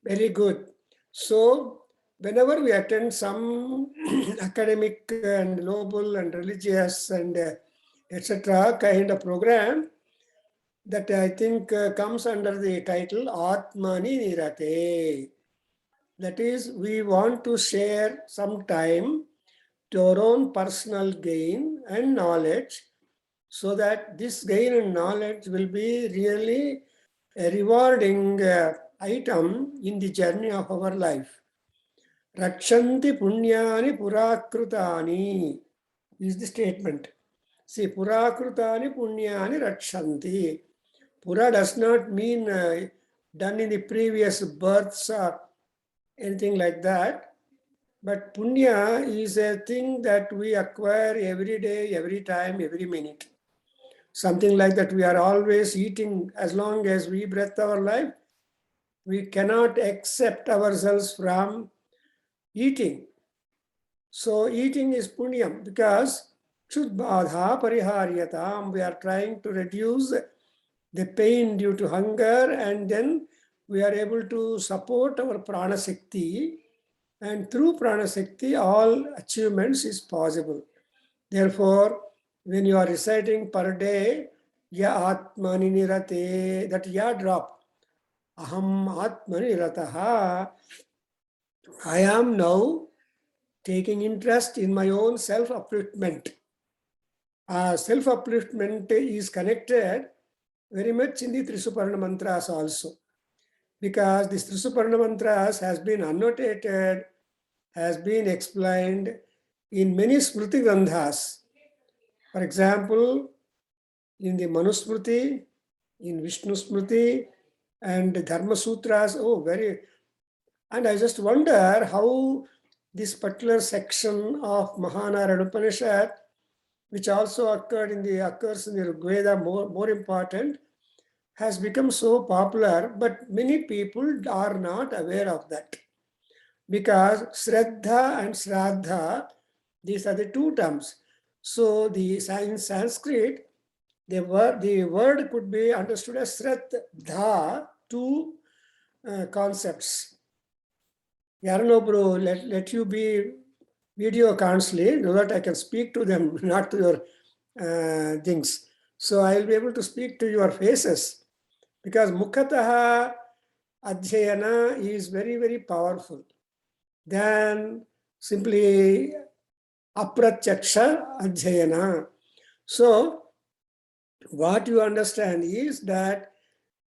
Very good. So, whenever we attend some academic and noble and religious and etc. kind of program, that I think comes under the title Atmani Nirate. That is, we want to share some time to our own personal gain and knowledge, so that this gain and knowledge will be really a rewarding item in the journey of our life. Rakshanti punyani purakrutani is the statement. See, purakrutani punyani rakshanti. Pura does not mean done in the previous births or anything like that. But punya is a thing that we acquire every day, every time, every minute. Something like that we are always eating as long as we breathe our life. We cannot accept ourselves from eating. So eating is punyam because Chudbadha Pariharyatam. We are trying to reduce the pain due to hunger, and then we are able to support our prana shakti, and through prana shakti all achievements is possible. Therefore, when you are reciting per day ya atmani nirate, that ya drop, aham atmani nirataha, I am now taking interest in my own self-upliftment. Self-upliftment is connected very much in the Trisuparna mantras also, because this Trisuparna mantras has been annotated, has been explained in many Smriti Gandhas. For example, in the Manusmriti, in Vishnu Smriti, and Dharma Sutras. Oh, very. And I just wonder how this particular section of Mahanarayana Upanishad, which also occurs in the Rigveda, more important, has become so popular, but many people are not aware of that. Because Shraddha and Shraddha, these are the two terms. So the in Sanskrit, the word could be understood as Shraddha, two concepts. Yaranobro, let you be video counseling so that I can speak to them, not to your things. So I will be able to speak to your faces, because Mukhataha Adhyayana is very, very powerful than simply Apratyaksha Adhyayana. So what you understand is that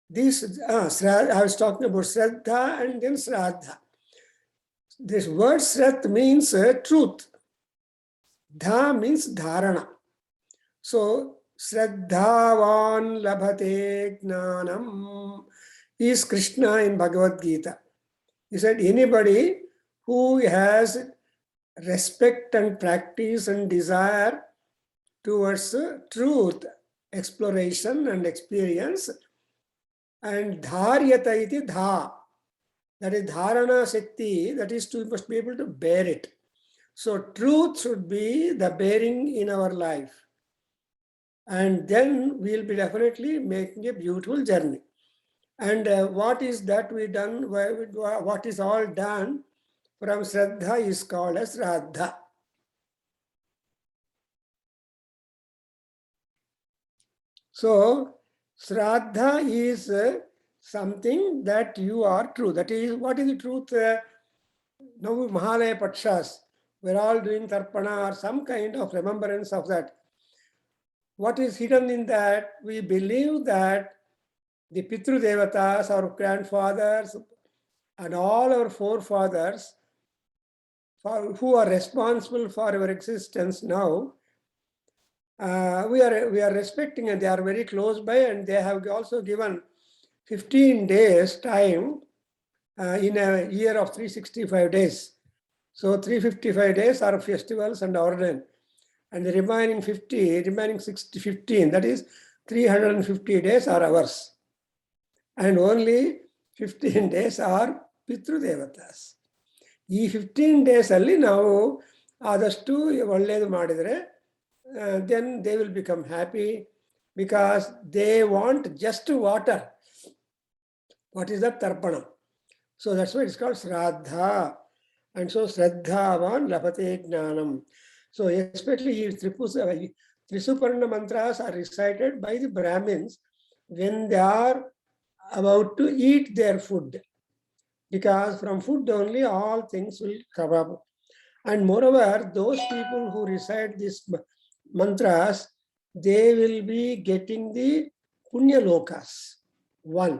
this, I was talking about Shraddha and then Shraddha. This word Shraddha means truth. Dha means dharana. So Shraddhavan labhate gnanam is Krishna in Bhagavad Gita. He said anybody who has respect and practice and desire towards truth, exploration and experience, and dharyata iti dha, that is dharana shakti, that is to must be able to bear it. So truth should be the bearing in our life, and then we'll be definitely making a beautiful journey. And what is that we done, what is all done from Shraddha is called as Radha. So Shraddha is something that you are true. That is, what is the truth? Now Mahalaya Pakshas, we're all doing Tarpana or some kind of remembrance of that. What is hidden in that? We believe that the Pitru Devatas, our grandfathers, and all our forefathers, who are responsible for our existence now, we are respecting, and they are very close by, and they have also given 15 days time in a year of 365 days. So 355 days are festivals and ordinance, and the remaining 15, that is 350 days are ours, and only 15 days are Pitru Devatas. ಈ 15 days ಅಲ್ಲಿ ನಾವು ಆದಷ್ಟು ಒಳ್ಳೆಯದು ಮಾಡಿದರೆ then they will become happy, because they want just water. What is that? Tarpana. So that's why it's called Shraddha. And so Shraddhavan Lapate Jnanam. So especially Trisuparna mantras are recited by the Brahmins when they are about to eat their food. Because from food only all things will come up. And moreover, those people who recite these mantras, they will be getting the Punya Lokas. One.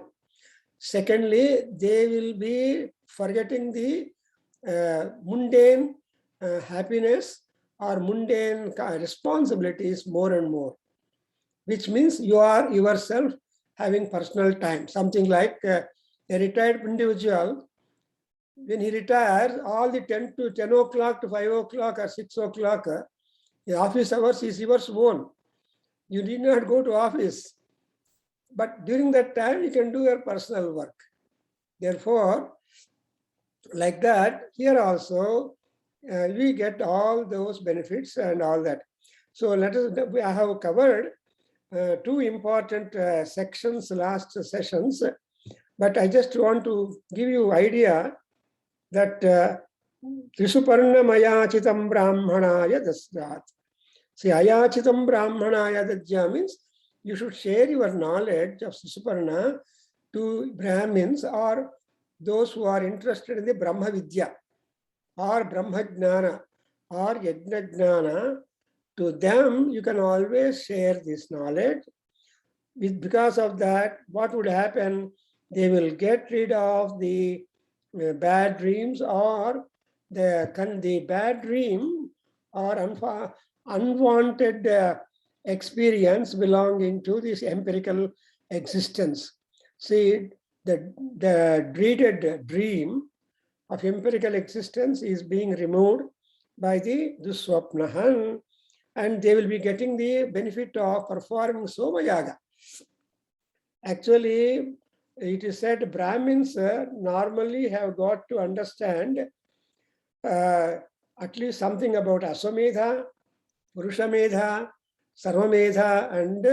Secondly, they will be forgetting the mundane happiness or mundane responsibilities more and more, which means you are yourself having personal time. Something like a retired individual, when he retires, all the 10 o'clock to 5 o'clock or 6 o'clock, the office hours is yours own. You need not go to office. But during that time, you can do your personal work. Therefore, like that, here also, we get all those benefits and all that. So I have covered two important sections, last sessions, but I just want to give you idea that Trisuparna Mayachitam Brahmanaya Dasrat. See, Ayachitam Brahmanaya Dadya means you should share your knowledge of Trisuparna to Brahmins or those who are interested in the Brahma Vidya or Brahma Jnana or Yajna Jnana. To them, you can always share this knowledge. Because of that, what would happen? They will get rid of the bad dreams, or the bad dream or unwanted experience belonging to this empirical existence. See, the dreaded dream of empirical existence is being removed by the Duswapnahan, and they will be getting the benefit of performing Somayaga. Actually, it is said Brahmins normally have got to understand at least something about Aswamedha, Purushamedha, Sarvamedha, and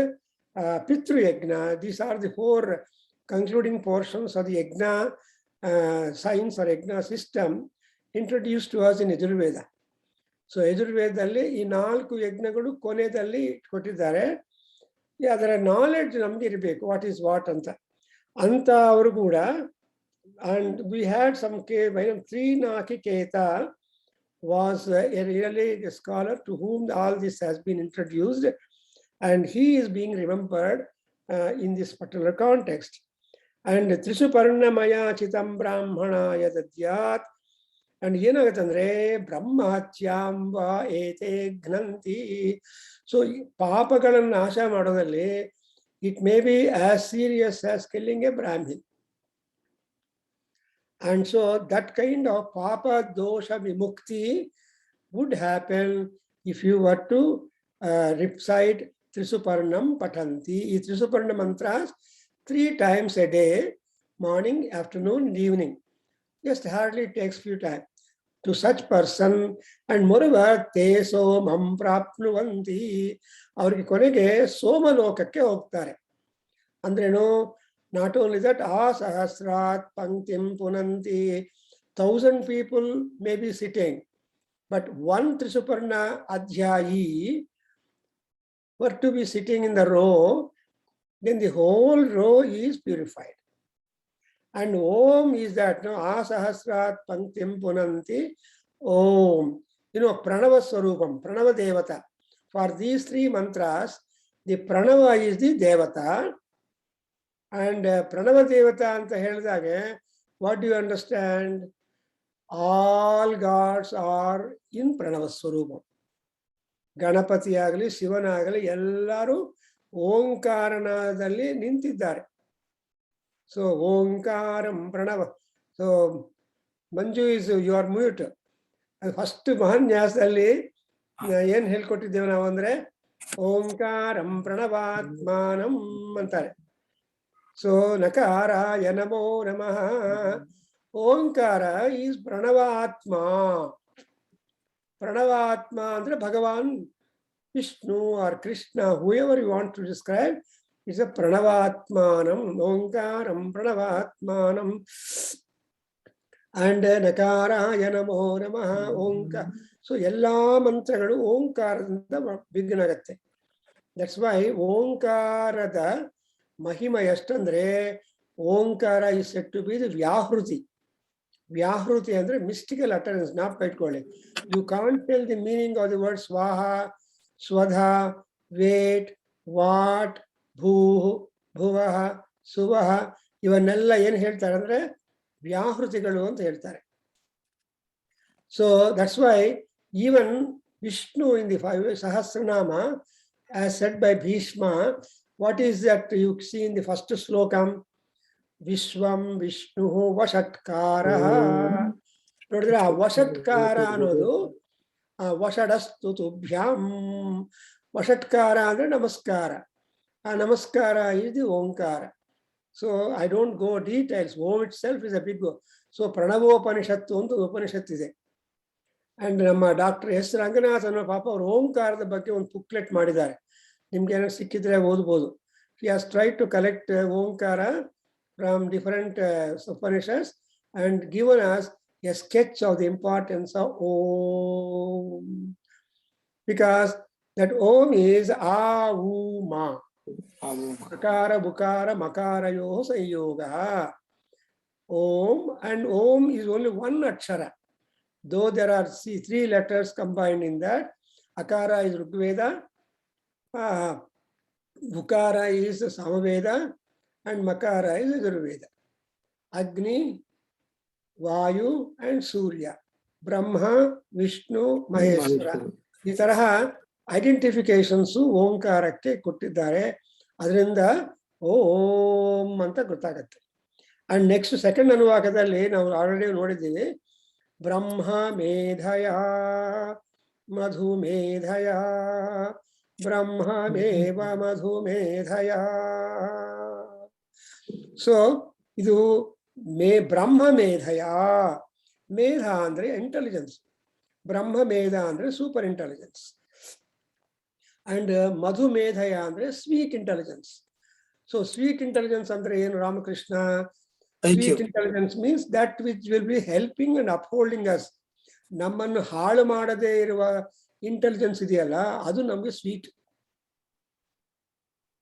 Pitru Yajna. These are the four concluding portions of the Yajna science or Yajna system introduced to us in Yajurveda. So Yajurvedalli ಈ ನಾಲ್ಕು ಯಜ್ಞಗಳು ಕೊನೆಯಲ್ಲಿ ಕೊಟ್ಟಿದ್ದಾರೆ. ಅದರ knowledge ನಮ್ಗೆ ಇರಬೇಕು, what is what ಅಂತ ಅವರು ಕೂಡ. And we had some Trinakiketa was really a scholar to whom all this has been introduced, and he is being remembered in this particular context. And Trisuparna Maya Chitam Brahmanaya Dadyat. And ಏನಾಗುತ್ತಂದ್ರೆ ಬ್ರಹ್ಮಹತ್ಯಾಂಬ ಏತೆ ಘ್ನಂತಿ. So ಪಾಪಗಳನ್ನು ನಾಶ ಮಾಡೋದಲ್ಲಿ it may be as serious as killing a Brahmin. And so that kind of papa dosha vimukti would happen if you were to recite Trisuparnam Patanti. These Trisuparna mantras 3 times a day, morning, afternoon, evening. Just hardly takes few time. To such person, and moreover, te somam prapnuvanti, avrige konege soma lokake hogtare. Andreno, not only that, sahasrat panktim punanti, 1,000 people may be sitting, but one Trisuparna adhyayi were to be sitting in the row, then the whole row is purified. And Om is that, no, Asahasrat Panktim Punanti Om. Pranava Swarupam, Pranava Devata. For these 3 mantras, the Pranava is the Devata. And Pranava Devata anta helidage, what do you understand? All gods are in Pranava Swarupam. Ganapati agli, Shivanagli, ellaru Omkaranadalli nintiddare. So Omkaram Pranava. So Manju is you are mute. First Mahanyasali yen helkotiddeve ನಾವು ಅಂದ್ರೆ Omkaram Pranavatmanam ಅಂತಾರೆ. So Nakaraya Namo Namaha. Omkara is Pranavatma. Pranavatma andre Bhagavan Vishnu or Krishna, whoever you want to describe. It's a Pranavatmanam, Omkaram Pranavatmanam. And ನಕಾರಾಯ ನಮೋ ನಮಃ ಓಂಕಾರ. So ಎಲ್ಲಾ ಮಂತ್ರಗಳು ಓಂಕಾರದಿಂದ ಬಿಗಿನ್ ಆಗತ್ತೆ. ದಟ್ಸ್ ವೈ ಓಂಕಾರದ ಮಹಿಮೆ ಎಷ್ಟಂದ್ರೆ, ಓಂಕಾರ is said to be the ವ್ಯಾಹೃತಿ. ವ್ಯಾಹೃತಿ ಅಂದ್ರೆ ಮಿಸ್ಟಿಕಲ್ ಅಟರೆನ್ಸ್. ಜ್ಞಾಪಕ ಇಟ್ಕೊಳ್ಳಿ, you can't tell the meaning of the word ಸ್ವಾಹ, ಸ್ವಧ, ವೇಟ್, ವಾಟ್, ಭೂ, ಭುವಃ, ಸುವಃ, ಇವನ್ನೆಲ್ಲ ಏನು ಹೇಳ್ತಾರೆ ಅಂದ್ರೆ ವ್ಯಾಹೃತಿಗಳು ಅಂತ ಹೇಳ್ತಾರೆ. So that's Y even Vishnu in the Sahasranama as said by Bhishma, what is that you see in the first slokam? Vishwam Vishnu Vashatkara. ನೋಡಿದ್ರೆ ಆ ವಷಟ್ಕಾರ ಅನ್ನೋದು ವಷಡಸ್ತು ತುಭ್ಯಾಂ. ವಷಟ್ಕಾರ ಅಂದ್ರೆ ನಮಸ್ಕಾರ. ಆ ನಮಸ್ಕಾರ ಇದು ಓಂಕಾರ. So I don't go details. ಓಂ itself is a big. ಸೊ ಪ್ರಣವೋಪನಿಷತ್ತು ಅಂತ ಉಪನಿಷತ್ತು ಇದೆ. ಅಂಡ್ ನಮ್ಮ ಡಾಕ್ಟರ್ ಎಸ್ ರಂಗನಾಥ್ ಅನ್ನೋ ಪಾಪ ಅವರು ಓಂಕಾರದ ಬಗ್ಗೆ ಒಂದು ಬುಕ್ಲೆಟ್ ಮಾಡಿದ್ದಾರೆ. ನಿಮ್ಗೆ ಏನಾದ್ರು ಸಿಕ್ಕಿದ್ರೆ ಓದ್ಬೋದು. He has tried to collect Omkara from different Upanishads and given us a sketch of the importance of Om. Because that Om is ಆ ಉ ಮಾ. ಅಕಾರ ಬುಕಾರ ಮಕಾರಯೋ ಸಂಯೋಗ. Om and Om is only one akshara. Though there are 3 letters combined in that. Akara is Rigveda, Bukara is Samaveda, and Makara is Yajurveda. Agni, Vayu, and Surya. Brahma, Vishnu, Maheshwara. ಈ ತರಹ ಐಡೆಂಟಿಫಿಕೇಶನ್ಸ್ ಓಂಕಾರಕ್ಕೆ ಕೊಟ್ಟಿದ್ದಾರೆ. ಅದರಿಂದ ಓಂ ಅಂತ ಗೊತ್ತಾಗತ್ತೆ. ಅಂಡ್ ನೆಕ್ಸ್ಟ್ ಸೆಕೆಂಡ್ ಅನುವಾಕದಲ್ಲಿ ನಾವು already ನೋಡಿದ್ದೀವಿ. ಬ್ರಹ್ಮ ಮೇಧಯ ಮಧುಮೇಧಯ ಬ್ರಹ್ಮಮೇವ ಮಧುಮೇಧಯ. So ಇದು ಬ್ರಹ್ಮ ಮೇಧಯ. ಮೇಧ ಅಂದ್ರೆ ಇಂಟೆಲಿಜೆನ್ಸ್, ಬ್ರಹ್ಮ ಮೇಧ ಅಂದ್ರೆ ಸೂಪರ್ ಇಂಟೆಲಿಜೆನ್ಸ್, ಅಂಡ್ ಮಧುಮೇಧಯ ಅಂದ್ರೆ sweet intelligence. So sweet intelligence ಅಂದ್ರೆ ಏನು Ramakrishna? Sweet intelligence means that which will be helping and upholding us. ನಮ್ಮನ್ನು ಹಾಳು ಮಾಡದೇ ಇರುವ ಇಂಟೆಲಿಜೆನ್ಸ್ ಇದೆಯಲ್ಲ, ಅದು ನಮಗೆ sweet.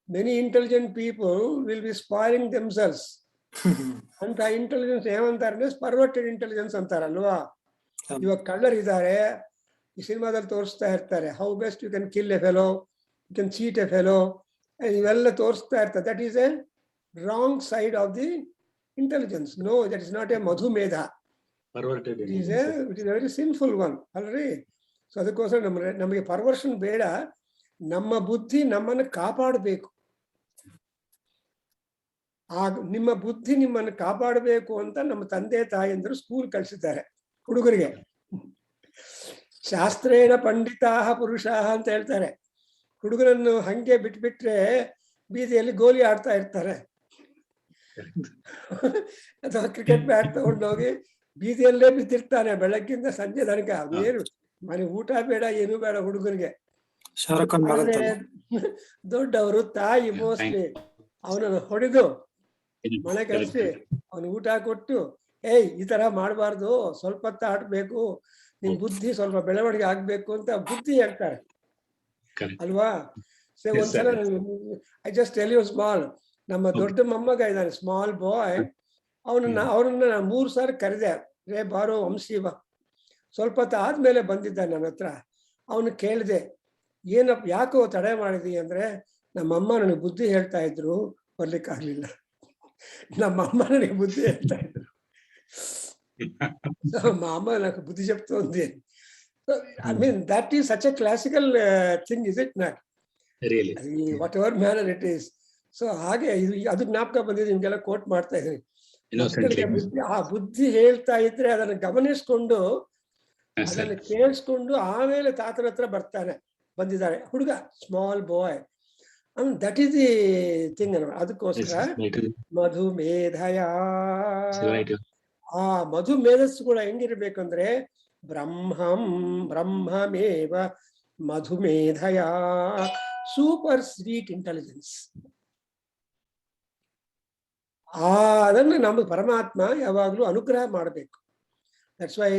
Many intelligent people will be spoiling themselves. ಅಂತ ಇಂಟೆಲಿಜೆನ್ಸ್ ಏನಂತಾರೆ? ಪರ್ವರ್ಟೆಡ್ ಇಂಟೆಲಿಜೆನ್ಸ್ ಅಂತಾರಲ್ವಾ. ಇವಾಗ ಕಳ್ಳರಿದ್ದಾರೆ, ಈ ಸಿನಿಮಾದಲ್ಲಿ ತೋರಿಸ್ತಾ ಇರ್ತಾರೆ, how best you can kill a fellow, you can cheat a fellow, ಇವೆಲ್ಲ ತೋರಿಸ್ತಾ ಇರ್ತಾರೆ. That is a wrong side of the intelligence. No, that is not a madhumedha. Perverted. It is a very sinful one. Already. So ಅದಕ್ಕೋಸ್ಕರ ನಮಗೆ perversion ಬೇಡ. ನಮ್ಮ ಬುದ್ಧಿ ನಮ್ಮನ್ನು ಕಾಪಾಡಬೇಕು. ನಿಮ್ಮ ಬುದ್ಧಿ ನಿಮ್ಮನ್ನು ಕಾಪಾಡಬೇಕು ಅಂತ ನಮ್ಮ ತಂದೆ ತಾಯಿಯಂದರು ಸ್ಕೂಲ್ ಕಳಿಸಿದ್ದಾರೆ ಹುಡುಗರಿಗೆ. ಶಾಸ್ತ್ರೇಣ ಪಂಡಿತಾಹ ಪುರುಷಾಹ ಅಂತ ಹೇಳ್ತಾರೆ. ಹುಡುಗರನ್ನು ಹಂಗೆ ಬಿಟ್ಬಿಟ್ರೆ ಬೀದಿಯಲ್ಲಿ ಗೋಲಿ ಆಡ್ತಾ ಇರ್ತಾರೆ. ಅಥವಾ ಕ್ರಿಕೆಟ್ ಬ್ಯಾಟ್ ತಗೊಂಡೋಗಿ ಬೀದಿಯಲ್ಲೇ ಬಿದ್ದಿರ್ತಾನೆ ಬೆಳಗ್ಗಿಂದ ಸಂಜೆ ತನಕ. ಏನು ಮನೆ ಊಟ ಬೇಡ, ಏನು ಬೇಡ ಹುಡುಗರಿಗೆ. ದೊಡ್ಡವರು ತಾಯಿ ಮೋಸ್ಟ್ಲಿ ಅವನನ್ನು ಹೊಡೆದು ಮನೆ ಕಳಿಸಿ ಅವನು ಊಟ ಕೊಟ್ಟು, ಈ ತರ ಮಾಡಬಾರ್ದು, ಸ್ವಲ್ಪ ಹೊತ್ತು ಆಡ್ಬೇಕು, ನಿನ್ ಬುದ್ಧಿ ಸ್ವಲ್ಪ ಬೆಳವಣಿಗೆ ಆಗ್ಬೇಕು ಅಂತ ಬುದ್ಧಿ ಹೇಳ್ತಾರೆ ಅಲ್ವಾ. ಸೊ ಒಂದ್ಸಲ I just tell you small. ನಮ್ಮ ದೊಡ್ಡ ಮೊಮ್ಮಗ ಇದ್ದಾನೆ, ಸ್ಮಾಲ್ ಬಾಯ್. ಅವ್ರನ್ನ ನಾನು 3 ಸಾರಿ ಕರೆದೆ, ರೇ ಬಾರೋ ವಂಶಿ ಬಾ. ಸ್ವಲ್ಪ ಹೊತ್ತು ಆದ್ಮೇಲೆ ಬಂದಿದ್ದ ನನ್ನ ಹತ್ರ. ಅವನು ಕೇಳಿದೆ, ಏನಪ್ಪ ಯಾಕೋ ತಡೆ ಮಾಡಿದಿ ಅಂದ್ರೆ, ನಮ್ಮಮ್ಮ ನನಗೆ ಬುದ್ಧಿ ಹೇಳ್ತಾ ಇದ್ರು, ಬರ್ಲಿಕ್ಕಾಗ್ಲಿಲ್ಲ. ನಮ್ಮಮ್ಮ ನನಗೆ ಬುದ್ಧಿ ಹೇಳ್ತಾ ಇದ್ರು. మా అమ్మ నాకు బుద్ధి చెప్తోంది. I mean, that is such a classical thing, is it not? Really. Whatever manner it is. So ಹಾಗೆ ಅದು ಜ್ಞಾಪಕ ಬಂದಿದೆ, ನಿಮ್ಗೆಲ್ಲ ಕೋಟ್ ಮಾಡ್ತಾ ಇದ್ದೀನಿ. ಆ ಬುದ್ಧಿ ಹೇಳ್ತಾ ಇದ್ರೆ ಅದನ್ನು ಗಮನಿಸ್ಕೊಂಡು ಅದನ್ನು ಕೇಳಿಸ್ಕೊಂಡು ಆಮೇಲೆ ತಾತನ ಹತ್ರ ಬಂದಿದ್ದಾರೆ ಹುಡುಗ, small boy. That is the thing. ಅದಕ್ಕೋಸ್ಕರ ಮಧುಮೇಧಯ. ಆ ಮಧುಮೇಧಸ್ಸು ಕೂಡ ಹೆಂಗಿರ್ಬೇಕಂದ್ರೆ ಬ್ರಹ್ಮಮೇವ ಮಧುಮೇಧಯ, ಸೂಪರ್ ಸ್ವೀಟ್ ಇಂಟೆಲಿಜೆನ್ಸ್. ಅದನ್ನು ನಮ್ಮ ಪರಮಾತ್ಮ ಯಾವಾಗಲೂ ಅನುಗ್ರಹ ಮಾಡಬೇಕು. ದಟ್ಸ್ ವೈ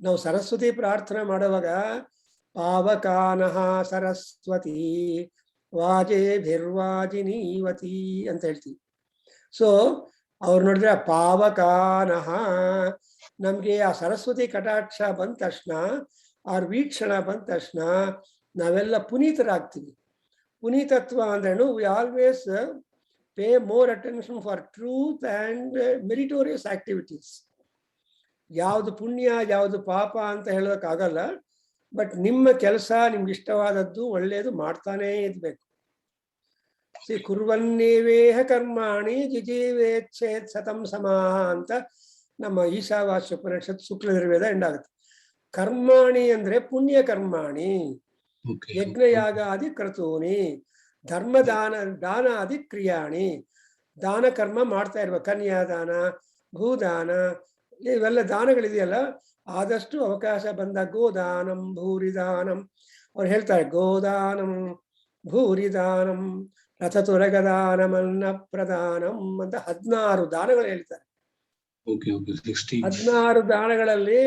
ನಾವು ಸರಸ್ವತಿ ಪ್ರಾರ್ಥನೆ ಮಾಡುವಾಗ ಪಾವಕಾನಃ ಸರಸ್ವತಿ ವಾಜೇಭಿರ್ವಾಜಿನೀವತಿ ಅಂತ ಹೇಳ್ತೀವಿ. ಸೊ ಅವ್ರು ನೋಡಿದ್ರೆ ಪಾವಕಾನಃ, ನಮ್ಗೆ ಆ ಸರಸ್ವತಿ ಕಟಾಕ್ಷ ಬಂದ ತಕ್ಷಣ, ಅವ್ರ ವೀಕ್ಷಣ ಬಂದ ತಕ್ಷಣ ನಾವೆಲ್ಲ ಪುನೀತರಾಗ್ತೀವಿ. ಪುನೀತತ್ವ ಅಂದ್ರೇನು, we always pay more attention for truth and meritorious activities. ಯಾವುದು ಪುಣ್ಯ ಯಾವುದು ಪಾಪ ಅಂತ ಹೇಳೋಕ್ಕಾಗಲ್ಲ, ಬಟ್ ನಿಮ್ಮ ಕೆಲಸ ನಿಮ್ಗೆ ಇಷ್ಟವಾದದ್ದು ಒಳ್ಳೆಯದು ಮಾಡ್ತಾನೇ ಇರ್ಬೇಕು. ಕುರ್ವನ್ನೇವೇಹ ಕರ್ಮಾಣಿ ಜಿಜೀವೇಚ್ಛೇತ್ ಸತಂ ಸಮಾಹ ಅಂತ ನಮ್ಮ ಈಶಾವಾಸ್ಯ ಉಪನಿಷತ್ ಶುಕ್ಲ ನಿರ್ವೇದ ಎಂಡಾಗುತ್ತೆ. ಕರ್ಮಾಣಿ ಅಂದ್ರೆ ಪುಣ್ಯ ಕರ್ಮಾಣಿ, ಯಜ್ಞಯಾಗಾದಿ ಕ್ರತೂನಿ, ಧರ್ಮದಾನ ದಾನಾದಿ ಕ್ರಿಯಾಣಿ. ದಾನ ಕರ್ಮ ಮಾಡ್ತಾ ಇರ್ಬೇಕು. ಕನ್ಯಾದಾನ, ಭೂದಾನ, ಇವೆಲ್ಲ ದಾನಗಳಿದೆಯಲ್ಲ, ಆದಷ್ಟು ಅವಕಾಶ ಬಂದ ಗೋದಾನಂ ಭೂರಿದಾನಂ, ಅವ್ರು ಹೇಳ್ತಾರೆ ಗೋದಾನಂ ಭೂರಿದಾನಂ ರಥತುರಗದಾನಮನ್ನ ಪ್ರದಾನಂ ಅಂತ 16 ದಾನಗಳು ಹೇಳ್ತಾರೆ. 16 ದಾನಗಳಲ್ಲಿ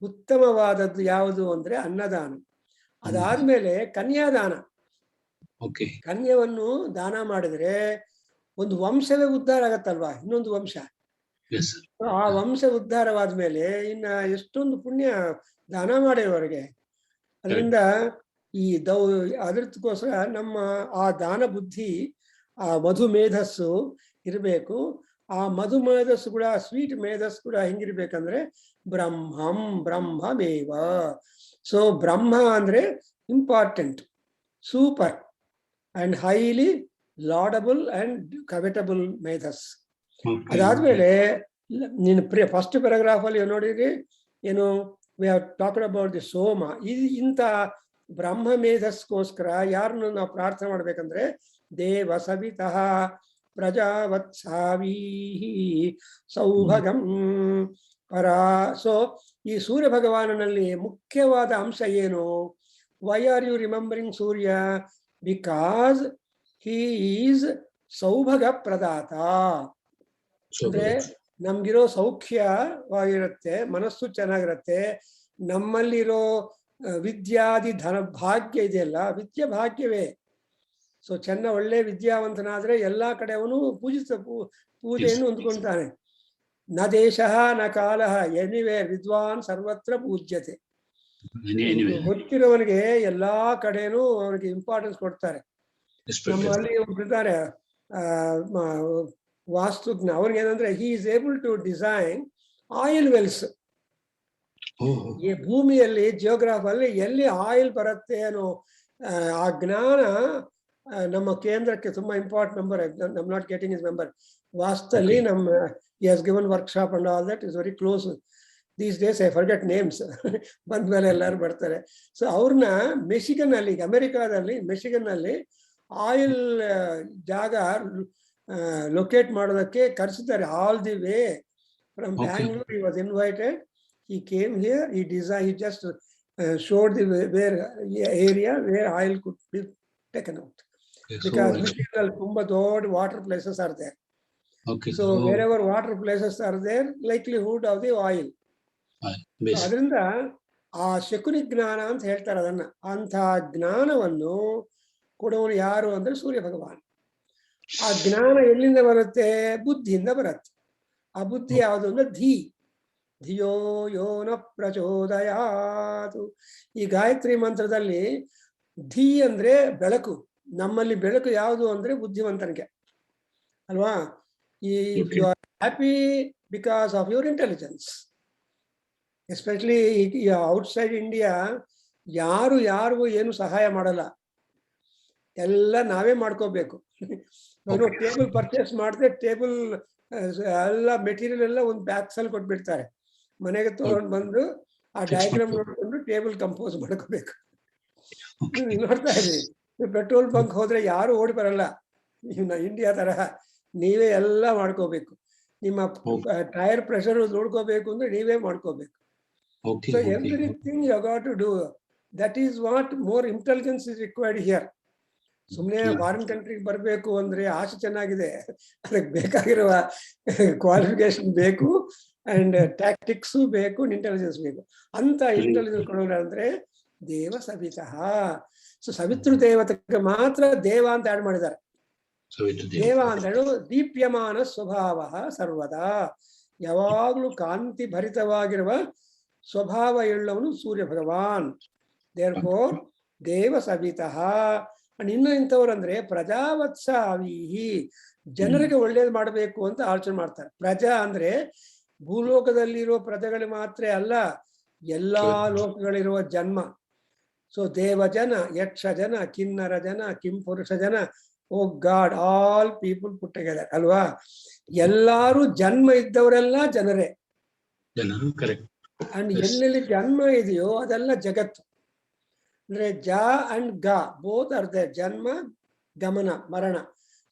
ಉತ್ತಮವಾದದ್ದು ಯಾವುದು ಅಂದ್ರೆ ಅನ್ನದಾನ. ಅದಾದ್ಮೇಲೆ ಕನ್ಯಾದಾನ. ಕನ್ಯವನ್ನು ದಾನ ಮಾಡಿದ್ರೆ ಒಂದು ವಂಶವೇ ಉದ್ಧಾರ ಆಗತ್ತಲ್ವಾ, ಇನ್ನೊಂದು ವಂಶ. ಆ ವಂಶ ಉದ್ಧಾರವಾದ್ಮೇಲೆ ಇನ್ನ ಎಷ್ಟೊಂದು ಪುಣ್ಯ ದಾನ ಮಾಡಿರೋರಿಗೆ. ಅದರಿಂದ ಈ ಅದಕ್ಕೋಸ್ಕರ ನಮ್ಮ ಆ ದಾನ ಬುದ್ಧಿ, ಆ ಮಧು ಮೇಧಸ್ಸು ಇರಬೇಕು. ಆ ಮಧು ಮೇಧಸ್ಸು ಕೂಡ, ಸ್ವೀಟ್ ಮೇಧಸ್ಸು ಕೂಡ ಹೆಂಗಿರ್ಬೇಕಂದ್ರೆ ಬ್ರಹ್ಮಂ ಬ್ರಹ್ಮಮೇವ. ಸೊ ಬ್ರಹ್ಮ ಅಂದ್ರೆ important, super and highly laudable and covetable medhas. ಅದಾದ್ಮೇಲೆ ನೀನು ಫಸ್ಟ್ ಪ್ಯಾರಾಗ್ರಾಫ್ ಅಲ್ಲಿ ನೋಡಿದ್ರಿ ಏನು, we have talked about the Soma. ಇಂಥ ಬ್ರಹ್ಮ ಮೇಧಸ್ಗೋಸ್ಕರ ಯಾರನ್ನು ನಾವು ಪ್ರಾರ್ಥನೆ ಮಾಡ್ಬೇಕಂದ್ರೆ ದೇವ ಸವಿತಃ ಪ್ರಜಾವತ್ಸಾವೀ ಸೌಭಗಂ ಪರಾ. ಸೊ ಈ ಸೂರ್ಯ ಭಗವಾನನಲ್ಲಿ ಮುಖ್ಯವಾದ ಅಂಶ ಏನು? Why are you remembering Surya? Because he is saubhaga pradata. ಅಂದ್ರೆ ನಮ್ಗಿರೋ ಸೌಖ್ಯವಾಗಿರುತ್ತೆ, ಮನಸ್ಸು ಚೆನ್ನಾಗಿರುತ್ತೆ, ನಮ್ಮಲ್ಲಿರೋ ವಿದ್ಯಾದಿ ಧನ ಭಾಗ್ಯ ಇದೆಯಲ್ಲ, ವಿದ್ಯೆ ಭಾಗ್ಯವೇ. ಸೊ ಒಳ್ಳೆ ವಿದ್ಯಾವಂತನಾದ್ರೆ ಎಲ್ಲಾ ಕಡೆ ಅವನು ಪೂಜೆಯನ್ನು ಹೊಂದ್ಕೊಂತಾನೆ. ನ ದೇಶ ನ ಕಾಲ ಎನಿವೇರ್ ವಿದ್ವಾನ್ ಸರ್ವತ್ರ ಪೂಜ್ಯತೆ. ಗೊತ್ತಿರೋವನಿಗೆ ಎಲ್ಲಾ ಕಡೆನೂ ಅವನಿಗೆ ಇಂಪಾರ್ಟೆನ್ಸ್ ಕೊಡ್ತಾರೆ. ನಮ್ಮಲ್ಲಿ ಒಬ್ರಿದ್ದಾರೆ ವಾಸ್ತುಜ್ಞ, ಅವ್ರಿಗೆ ಏನಂದ್ರೆ he is able to design oil wells. ಈ ಭೂಮಿಯಲ್ಲಿ ಜಿಯೋಗ್ರಾಫಲ್ಲಿ ಎಲ್ಲಿ ಆಯಿಲ್ ಬರುತ್ತೆ ಅನ್ನೋ ಆ ಜ್ಞಾನ ನಮ್ಮ ಕೇಂದ್ರಕ್ಕೆ ತುಂಬಾ important number. I'm not getting is number. ವಾಸ್ತಲ್ಲಿ ನಮ್ಮ he has given workshop and all that is very close. These days I forget names. ಬಂದ್ಮೇಲೆ ಎಲ್ಲರೂ ಬರ್ತಾರೆ. ಸೊ ಅವ್ರನ್ನ ಮಿಶಿಗನ್ ಅಲ್ಲಿ, ಅಮೆರಿಕಾದಲ್ಲಿ ಮಿಶಿಗನ್ ಅಲ್ಲಿ ಆಯಿಲ್ ಜಾಗ ಲೊಕೇಟ್ ಮಾಡೋದಕ್ಕೆ ಕರೆಸಿದ್ದಾರೆ. All the way from Bangalore he was invited. He came here, he designed, he just showed the area where oil could be taken out. Because Michigan ತುಂಬಾ ದೊಡ್ಡ water places are there. So wherever water places are there, likelihood of the oil. ಅದರಿಂದ ಆ ಶಕುನಿ ಜ್ಞಾನ ಅಂತ ಹೇಳ್ತಾರೆ ಅದನ್ನ. ಅಂಥ ಜ್ಞಾನವನ್ನು ಕೊಡುವನು ಯಾರು ಅಂದ್ರೆ ಸೂರ್ಯ ಭಗವಾನ್. ಆ ಜ್ಞಾನ ಎಲ್ಲಿಂದ ಬರುತ್ತೆ? ಬುದ್ಧಿಯಿಂದ ಬರುತ್ತೆ. ಆ ಬುದ್ಧಿ ಯಾವುದು ಅಂದ್ರೆ ಧಿಯೋ ಯೋ ನ ಪ್ರಚೋದಯಾತ್. ಈ ಗಾಯತ್ರಿ ಮಂತ್ರದಲ್ಲಿ ಧಿ ಅಂದ್ರೆ ಬೆಳಕು. ನಮ್ಮಲ್ಲಿ ಬೆಳಕು ಯಾವುದು ಅಂದ್ರೆ ಬುದ್ಧಿವಂತನಿಗೆ ಅಲ್ವಾ? You are happy because of your intelligence. Especially outside India ಯಾರಿಗೂ ಏನು ಸಹಾಯ ಮಾಡಲ್ಲ, ಎಲ್ಲ ನಾವೇ ಮಾಡ್ಕೋಬೇಕು. ನಾನು ಟೇಬಲ್ ಪರ್ಚೇಸ್ ಮಾಡಿದ್ರೆ ಟೇಬಲ್ ಎಲ್ಲ ಮೆಟೀರಿಯಲ್ ಎಲ್ಲ ಒಂದು ಬ್ಯಾಗ್ಸ್ ಅಲ್ಲಿ ಕೊಟ್ಬಿಡ್ತಾರೆ. ಮನೆಗೆ ತಗೊಂಡು ಬಂದು ಆ ಡಯಾಗ್ರಾಮ್ ನೋಡ್ಕೊಂಡು ಟೇಬಲ್ ಕಂಪೋಸ್ ಮಾಡ್ಕೋಬೇಕು. ನೋಡ್ತಾ ಇದ್ರಿ, ಪೆಟ್ರೋಲ್ ಬಂಕ್ ಹೋದ್ರೆ ಯಾರು ಓಡಿ ಬರಲ್ಲ. ಇಂಡಿಯಾ ತರಹ ನೀವೇ ಎಲ್ಲ ಮಾಡ್ಕೋಬೇಕು. ನಿಮ್ಮ ಟೈರ್ ಪ್ರೆಷರ್ ನೋಡ್ಕೋಬೇಕು ಅಂದ್ರೆ ನೀವೇ ಮಾಡ್ಕೋಬೇಕು. So everything you got to do. That is what more intelligence is required here. ಸುಮ್ಮನೆ ಫಾರಿನ್ ಕಂಟ್ರಿಗೆ ಬರಬೇಕು ಅಂದ್ರೆ ಆಸೆ ಚೆನ್ನಾಗಿದೆ, ಅದಕ್ಕೆ ಬೇಕಾಗಿರುವ ಕ್ವಾಲಿಫಿಕೇಶನ್ ಬೇಕು, ಅಂಡ್ ಟ್ಯಾಕ್ಟಿಕ್ಸು ಬೇಕು, ಇಂಟೆಲಿಜೆನ್ಸ್ ಬೇಕು. ಅಂತ ಇಂಟೆಲಿಜೆನ್ಸ್ ಕೊಡೋರು ಅಂದ್ರೆ ದೇವ ಸವಿತಃ. ಸೊ ಸವಿತೃ ದೇವತೆಗೆ ಮಾತ್ರ ದೇವ ಅಂತ ಆಡ್ ಮಾಡಿದ್ದಾರೆ. ದೇವ ಅಂದ್ರೆ ದೀಪ್ಯಮಾನ ಸ್ವಭಾವ ಸರ್ವದಾ, ಯಾವಾಗಲೂ ಕಾಂತಿ ಭರಿತವಾಗಿರುವ ಸ್ವಭಾವ ಎಳ್ಳವನು ಸೂರ್ಯ ಭಗವಾನ್. ದೇರ್ಫೋರ್ ದೇವ ಸವಿತಃ. ಅಂಡ್ ಇನ್ನು ಇಂಥವ್ರು ಅಂದ್ರೆ ಪ್ರಜಾವತ್ಸಾವಿಹಿ, ಜನರಿಗೆ ಒಳ್ಳೇದು ಮಾಡಬೇಕು ಅಂತ ಆಲೋಚನೆ ಮಾಡ್ತಾರೆ. ಪ್ರಜಾ ಅಂದ್ರೆ ಭೂಲೋಕದಲ್ಲಿರೋ ಪ್ರಜೆಗಳು ಮಾತ್ರ ಅಲ್ಲ, ಎಲ್ಲಾ ಲೋಕಗಳಿರುವ ಜನ್ಮ. ಸೊ ದೇವಜನ, ಯಕ್ಷ ಜನ, ಕಿನ್ನರ ಜನ, ಕಿಂಪುರುಷ ಜನ, oh God, all people put together ಅಲ್ವಾ? ಎಲ್ಲಾರು ಜನ್ಮ ಇದ್ದವರೆಲ್ಲ ಜನರೇ. ಅಂಡ್ ಎಲ್ಲೆಲ್ಲಿ ಜನ್ಮ ಇದೆಯೋ ಅದೆಲ್ಲ ಜಗತ್ತು. ಅಂದ್ರೆ ಜ ಅಂಡ್ ಗ ಬೋತ್ ಆರ್ ದೇರ್. ಜನ್ಮ, ಗಮನ, ಮರಣ.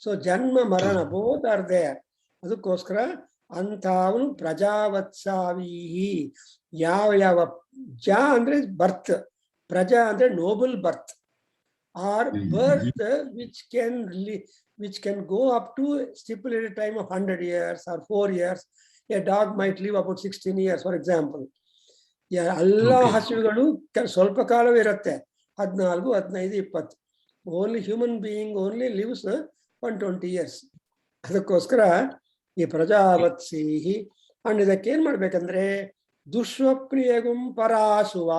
ಸೊ ಜನ್ಮ ಮರಣ ಬೋತ್ ಆರ್ ದೇರ್. ಅದಕ್ಕೋಸ್ಕರ ಅಂತ ಅವನು ಪ್ರಜಾವತ್ಸಾವಿಹಿ. ಯಾವ ಯಾವ ಜ ಅಂದ್ರೆ ಬರ್ತ್, ಪ್ರಜಾ ಅಂದ್ರೆ noble birth, or birth which can go up to stipulated time of 100 years or 4 years. A dog might live about 16 years, for example. ಎಲ್ಲ ಹಸುಗಳು ಸ್ವಲ್ಪ ಕಾಲವೇ ಇರುತ್ತೆ, 14, 15, 20. Only human being only lives 120 years. ಅದಕ್ಕೋಸ್ಕರ ಈ ಪ್ರಜಾವತ್ಸಿಹಿ. ಅಂಡ್ ಇದಕ್ಕೆ ಏನ್ ಮಾಡ್ಬೇಕಂದ್ರೆ ದುಸ್ವಪ್ನಿಯಗುಂ ಪರಾಸುವ,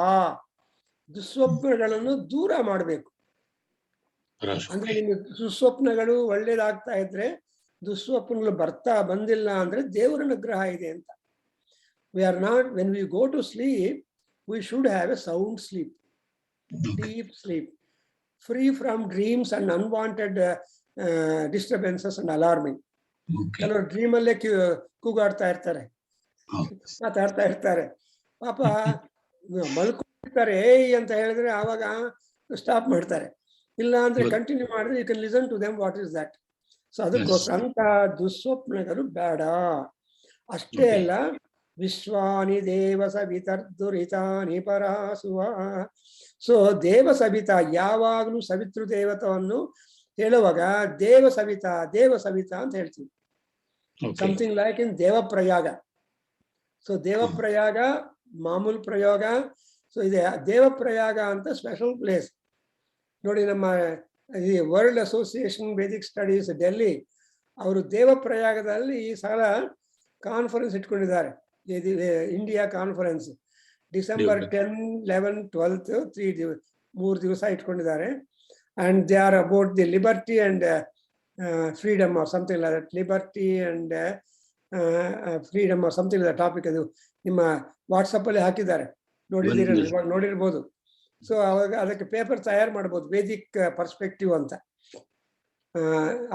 ದುಸ್ವಪ್ನಗಳನ್ನು ದೂರ ಮಾಡಬೇಕು. ಅಂದ್ರೆ ನಿಮ್ಗೆ ದುಸ್ವಪ್ನಗಳು ಒಳ್ಳೇದಾಗ್ತಾ ಇದ್ರೆ, ದುಸ್ವಪ್ನಗಳು ಬಂದಿಲ್ಲ ಅಂದ್ರೆ ದೇವರ ಅನುಗ್ರಹ ಇದೆ ಅಂತ. We are not, when we go to sleep, we should have a sound sleep, deep sleep, free from dreams and unwanted disturbances and alarming. ಕೆಲವರು ಡ್ರೀಮ್ ಅಲ್ಲೇ ಕೂಗಾಡ್ತಾ ಇರ್ತಾರೆ, ಮಾತಾಡ್ತಾ ಇರ್ತಾರೆ. ಪಾಪ ಮಲ್ಕೊಂಡಿರ್ತಾರೆ, ಏಯ್ ಅಂತ ಹೇಳಿದ್ರೆ ಆವಾಗ ಸ್ಟಾಪ್ ಮಾಡ್ತಾರೆ. ಇಲ್ಲ ಅಂದ್ರೆ ಕಂಟಿನ್ಯೂ ಮಾಡಿದ್ರೆ you can listen to them what is that. So ಅದಕ್ಕೋಸ್ಕರ ಅಂತ ದುಸ್ವಪ್ನಗಳು ಬೇಡ. ಅಷ್ಟೇ ಅಲ್ಲ, ವಿಶ್ವಾನಿ ದೇವ ಸವಿತರ್ದುರಿತಾನಿ ಪರಾಸುವ. ಸೊ ದೇವ ಸವಿತಾ, ಯಾವಾಗಲೂ ಸವಿತೃ ದೇವತವನ್ನು ಹೇಳುವಾಗ ದೇವ ಸವಿತಾ ಅಂತ ಹೇಳ್ತೀವಿ. Something like in Devprayag. So Devprayag ಮಾಮೂಲ್ ಪ್ರಯೋಗ. ಸೊ ಇದೆ ದೇವಪ್ರಯಾಗ ಅಂತ ಸ್ಪೆಷಲ್ ಪ್ಲೇಸ್ ನೋಡಿ. ನಮ್ಮ ಈ world association Vedic studies Delhi ಅವರು ದೇವಪ್ರಯಾಗದಲ್ಲಿ ಈ ಸಲ ಕಾನ್ಫರೆನ್ಸ್ ಇಟ್ಕೊಂಡಿದ್ದಾರೆ, ಇಂಡಿಯಾ ಕಾನ್ಫರೆನ್ಸ್. ಡಿಸೆಂಬರ್ 10, 11, 12 3 ದಿವಸ ಇಟ್ಕೊಂಡಿದ್ದಾರೆ. And they are about the liberty and freedom or something like that. Liberty and freedom or something like topic. ಅದು ನಿಮ್ಮ ವಾಟ್ಸಪ್ ಅಲ್ಲಿ ಹಾಕಿದ್ದಾರೆ, ನೋಡಿರ್ಬೋದು. ಸೊ ಅವಾಗ ಅದಕ್ಕೆ ಪೇಪರ್ ತಯಾರು ಮಾಡ್ಬೋದು, ವೇದಿಕ್ ಪರ್ಸ್ಪೆಕ್ಟಿವ್ ಅಂತ.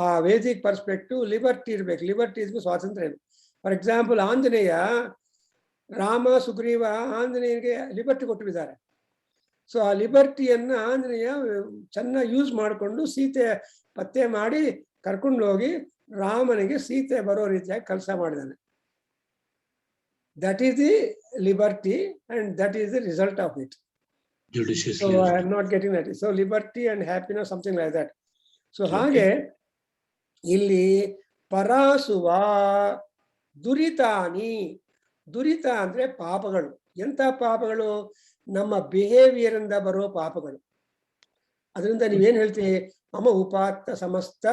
ಆ ವೇದಿಕ್ ಪರ್ಸ್ಪೆಕ್ಟಿವ್ ಲಿಬರ್ಟಿ ಇರ್ಬೇಕು. ಲಿಬರ್ಟಿ ಇದ್ಬೇಕು, ಸ್ವಾತಂತ್ರ್ಯ ಇರ್ಬೇಕು. ಫಾರ್ ಎಕ್ಸಾಂಪಲ್, ಆಂಜನೇಯ, ರಾಮ, ಸುಗ್ರೀವ ಆಂಜನೇಯನಿಗೆ ಲಿಬರ್ಟಿ ಕೊಟ್ಟಿದ್ದಾರೆ. ಸೊ ಆ ಲಿಬರ್ಟಿಯನ್ನ ಆಂಜನೇಯ ಚೆನ್ನಾಗಿ ಯೂಸ್ ಮಾಡಿಕೊಂಡು ಸೀತೆ ಪತ್ತೆ ಮಾಡಿ ಕರ್ಕೊಂಡು ಹೋಗಿ ರಾಮನಿಗೆ ಸೀತೆ ಬರೋ ರೀತಿಯಾಗಿ ಕೆಲಸ ಮಾಡಿದ್ದಾನೆ. That is the liberty and that is the result of it. So I am not getting that. So liberty and happiness, something like that. So ಹಾಗೆ ಇಲ್ಲಿ ಪರಾಸುವ ದುರಿತಾನಿ. ದುರಿತ ಅಂದ್ರೆ ಪಾಪಗಳು. ಎಂತ ಪಾಪಗಳು? ನಮ್ಮ ಬಿಹೇವಿಯರ್ ಇಂದ ಬರೋ ಪಾಪಗಳು. ಅದರಿಂದ ನೀವೇನ್ ಹೇಳ್ತೀವಿ? ಮಮ ಉಪಾತ್ತ ಸಮಸ್ತ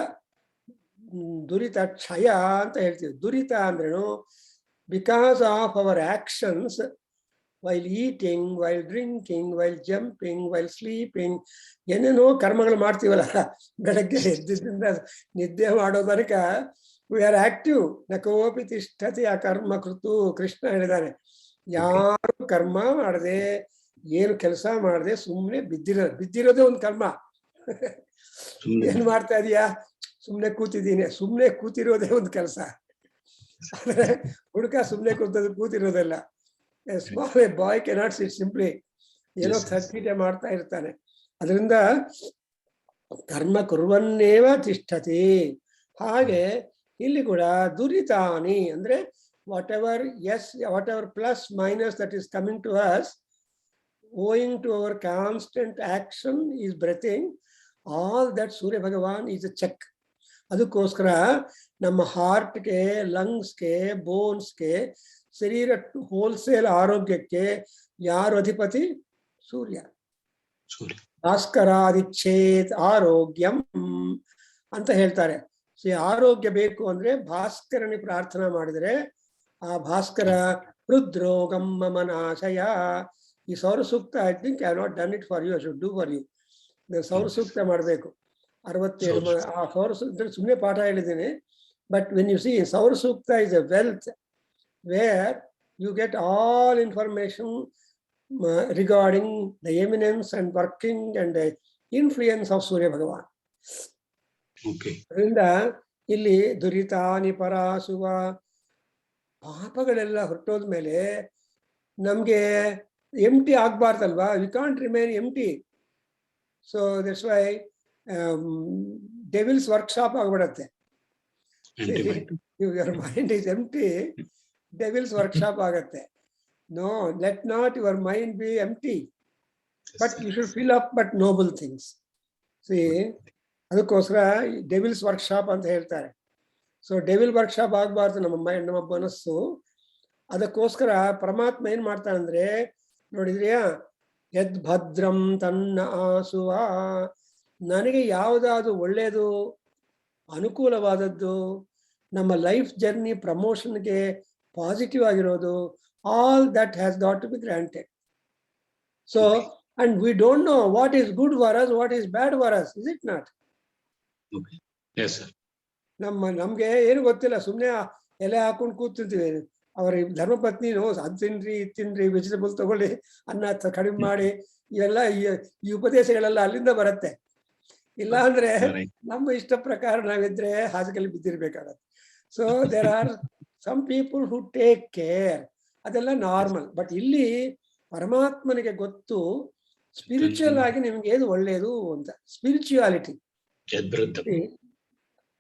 ದುರಿತ ಕ್ಷಯ ಅಂತ ಹೇಳ್ತೀವಿ. ದುರಿತ ಅಂದ್ರೇನು? Because of our actions, while eating, while drinking, while jumping, while sleeping, ಏನೇನೋ ಕರ್ಮಗಳು ಮಾಡ್ತೀವಲ್ಲ. ಬೆಳಗ್ಗೆ ಎದ್ದಿದ್ದರಿಂದ ನಿದ್ದೆ ಮಾಡೋ ತನಕ we are active. ನಕೋಪಿ ತಿಷ್ಠತಿ ಆ ಕರ್ಮ ಕೃತು. ಕೃಷ್ಣ ಹೇಳಿದಾನೆ, ಯಾರು ಕರ್ಮ ಮಾಡದೆ, ಏನು ಕೆಲಸ ಮಾಡದೆ ಸುಮ್ಮನೆ ಬಿದ್ದಿರೋದೇ ಒಂದು ಕರ್ಮ. ಏನ್ ಮಾಡ್ತಾ ಇದೀಯಾ? ಸುಮ್ನೆ ಕೂತಿದ್ದೀನಿ. ಸುಮ್ನೆ ಕೂತಿರೋದೇ ಒಂದು ಕೆಲಸ. ಆದ್ರೆ ಹುಡುಕ ಸುಮ್ನೆ ಕೂತಿರೋದಲ್ಲ. A small boy cannot sit simply. ಏನೋ ಥರ್ಟಿಟೆ ಮಾಡ್ತಾ ಇರ್ತಾನೆ. ಅದರಿಂದ ಕರ್ಮ ಕುರ್ವನ್ನೇವ ತಿಷ್ಠತಿ. ಹಾಗೆ ಇಲ್ಲಿ ಕೂಡ ದುರಿತಾನಿ ಅಂದ್ರೆ whatever plus minus that is coming to us, owing to our constant action is breathing, all that Surya Bhagavan is a check. ಅದಕ್ಕೋಸ್ಕರ ನಮ್ಮ ಹಾರ್ಟ್ಗೆ, ಲಂಗ್ಸ್ಗೆ, ಬೋನ್ಸ್ಗೆ ಶರೀರ ಹೋಲ್ಸೇಲ್ ಆರೋಗ್ಯಕ್ಕೆ ಯಾರು ಅಧಿಪತಿ? ಸೂರ್ಯ. ಭಾಸ್ಕರಾದಿಚ್ಛೇತ್ ಆರೋಗ್ಯಂ ಅಂತ ಹೇಳ್ತಾರೆ. ಆರೋಗ್ಯ ಬೇಕು ಅಂದ್ರೆ ಭಾಸ್ಕರನಿ ಪ್ರಾರ್ಥನಾ ಮಾಡಿದ್ರೆ ಆ ಭಾಸ್ಕರ ಹೃದ್ರೋಗಂ ಮಮ ನಾಶಯ. ಈ Saura Sukta I think I have not done it for you, I should do for you. Saura Sukta ಮಾಡಬೇಕು 67. ಆ ಸೌರ ಸೂಕ್ತ ಸುಮ್ಮನೆ ಪಾಠ ಹೇಳಿದ್ದೀನಿ. But when you see Saura Sukta is a wealth where you get all information regarding the eminence and working and the influence of Surya Bhagavan. ಅದರಿಂದ ಇಲ್ಲಿ ದುರಿತಾನಿ ಪರಾಸುವ, ಪಾಪಗಳೆಲ್ಲ ಹೊರಟೋದ್ಮೇಲೆ ನಮ್ಗೆ ಎಂಟಿ ಆಗ್ಬಾರ್ದಲ್ವಾ? We can't remain empty. So that's why devil's workshop ಆಗ್ಬಿಡತ್ತೆ. Your mind is empty, devil's workshop ಆಗತ್ತೆ. No, let not your mind be empty, but you should fill up but noble things. See, ಅದಕ್ಕೋಸ್ಕರ devils workshop ಅಂತ ಹೇಳ್ತಾರೆ. So devil workshop ಆಗಬಾರ್ದು ನಮ್ಮ mind, ನಮ್ಮ ಮನಸ್ಸು. ಅದಕ್ಕೋಸ್ಕರ ಪರಮಾತ್ಮ ಏನ್ ಮಾಡ್ತಾನಂದ್ರೆ, ನೋಡಿದ್ರಿಯಾ, ಯದ್ ಭದ್ರಂ ತನ್ನ ಆಸುವ, ನನಗೆ ಯಾವುದಾದ್ರು ಒಳ್ಳೆಯದು ಅನುಕೂಲವಾದದ್ದು, ನಮ್ಮ ಲೈಫ್ ಜರ್ನಿ ಪ್ರಮೋಷನ್ಗೆ ಪಾಸಿಟಿವ್ ಆಗಿರೋದು, all that has got to be granted. So, and we don't know what is good for us, what is bad for us, is it not? Okay. Yes, sir. ನಮ್ಗೆ ಏನು ಗೊತ್ತಿಲ್ಲ, ಸುಮ್ಮನೆ ಎಲೆ ಹಾಕೊಂಡು ಕೂತಿರ್ತೀವಿ. ಅವರ ಧರ್ಮಪತ್ನಿನೂ ಅದ್ ತಿನ್ರಿ ಇದ್ ತಿನ್ರಿ, ವೆಜಿಟೇಬಲ್ ತಗೊಳ್ಳಿ, ಅನ್ನ ಕಡಿಮೆ ಮಾಡಿ, ಇವೆಲ್ಲ ಈ ಉಪದೇಶಗಳೆಲ್ಲ ಅಲ್ಲಿಂದ ಬರುತ್ತೆ. ಇಲ್ಲ ಅಂದ್ರೆ ನಮ್ಮ ಇಷ್ಟ ಪ್ರಕಾರ ನಾವಿದ್ರೆ ಹಾಸಿಗೆಯಲ್ಲಿ ಬಿದ್ದಿರ್ಬೇಕಾಗತ್ತೆ. So there are some people who take care, ಅದೆಲ್ಲ ನಾರ್ಮಲ್. ಬಟ್ ಇಲ್ಲಿ ಪರಮಾತ್ಮನಿಗೆ ಗೊತ್ತು ಸ್ಪಿರಿಚುವಲ್ ಆಗಿ ನಿಮ್ಗೆ ಏದು ಒಳ್ಳೆಯದು ಅಂತ. Spirituality,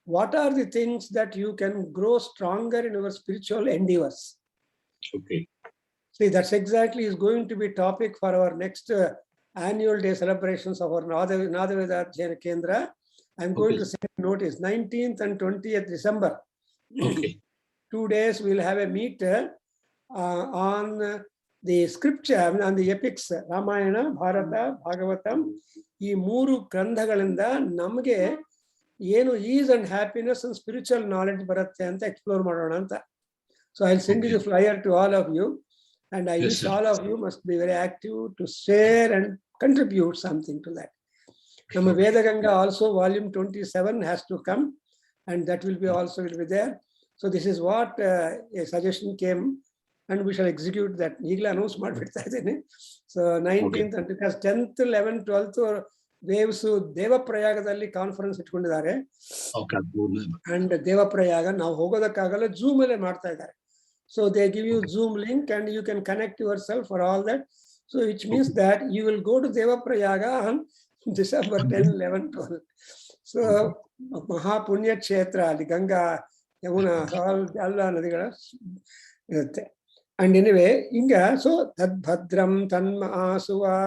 what are the things that you can grow stronger in your spiritual endeavours. See, that's exactly is going to be topic for our next annual day celebrations of our Nadaveda Adhyayana Kendra. I'm going to send notice 19th and 20th December. 2 days we'll have a meet on the scripture, on the epics, Ramayana, Bharata, Bhagavatam. ಈ 3 ಗ್ರಂಥಗಳಿಂದ ನಮಗೆ ಏನು is and happiness and spiritual knowledge ಬರುತ್ತೆ ಅಂತ explore ಮಾಡೋಣ ಅಂತ. So I send you the flyer to all of you, and I wish all of you must be very active to share and contribute something to that. Nama Vedaganga also volume 27 has to come, and that will be also will be there. So this is what a suggestion came, and we shall execute that. Eagla announce ಮಾಡ್ಬಿಡ್ತಾ ಇದ್ದೀನಿ. So 19th and because 10th 11th 12th waves ದೇವಪ್ರಯಾಗದಲ್ಲಿ conference ಇಟ್ಕೊಂಡಿದ್ದಾರೆ. And Devprayag ನಾವು ಹೋಗೋದಕ್ಕಾಗಲ್ಲ, zoom ಅಲ್ಲೇ ಮಾಡ್ತಾ ಇದ್ದಾರೆ. So they give you Zoom link and you can connect yourself for all that. So which means that you will go to Devaprayaga on December 10, 11, 12. So Mahapunya Kshetra, the Ganga, Yamuna, all ನದಿಗಳ ಇರುತ್ತೆ. And anyway, Inga, so Tadbhadram Tanma Asuva.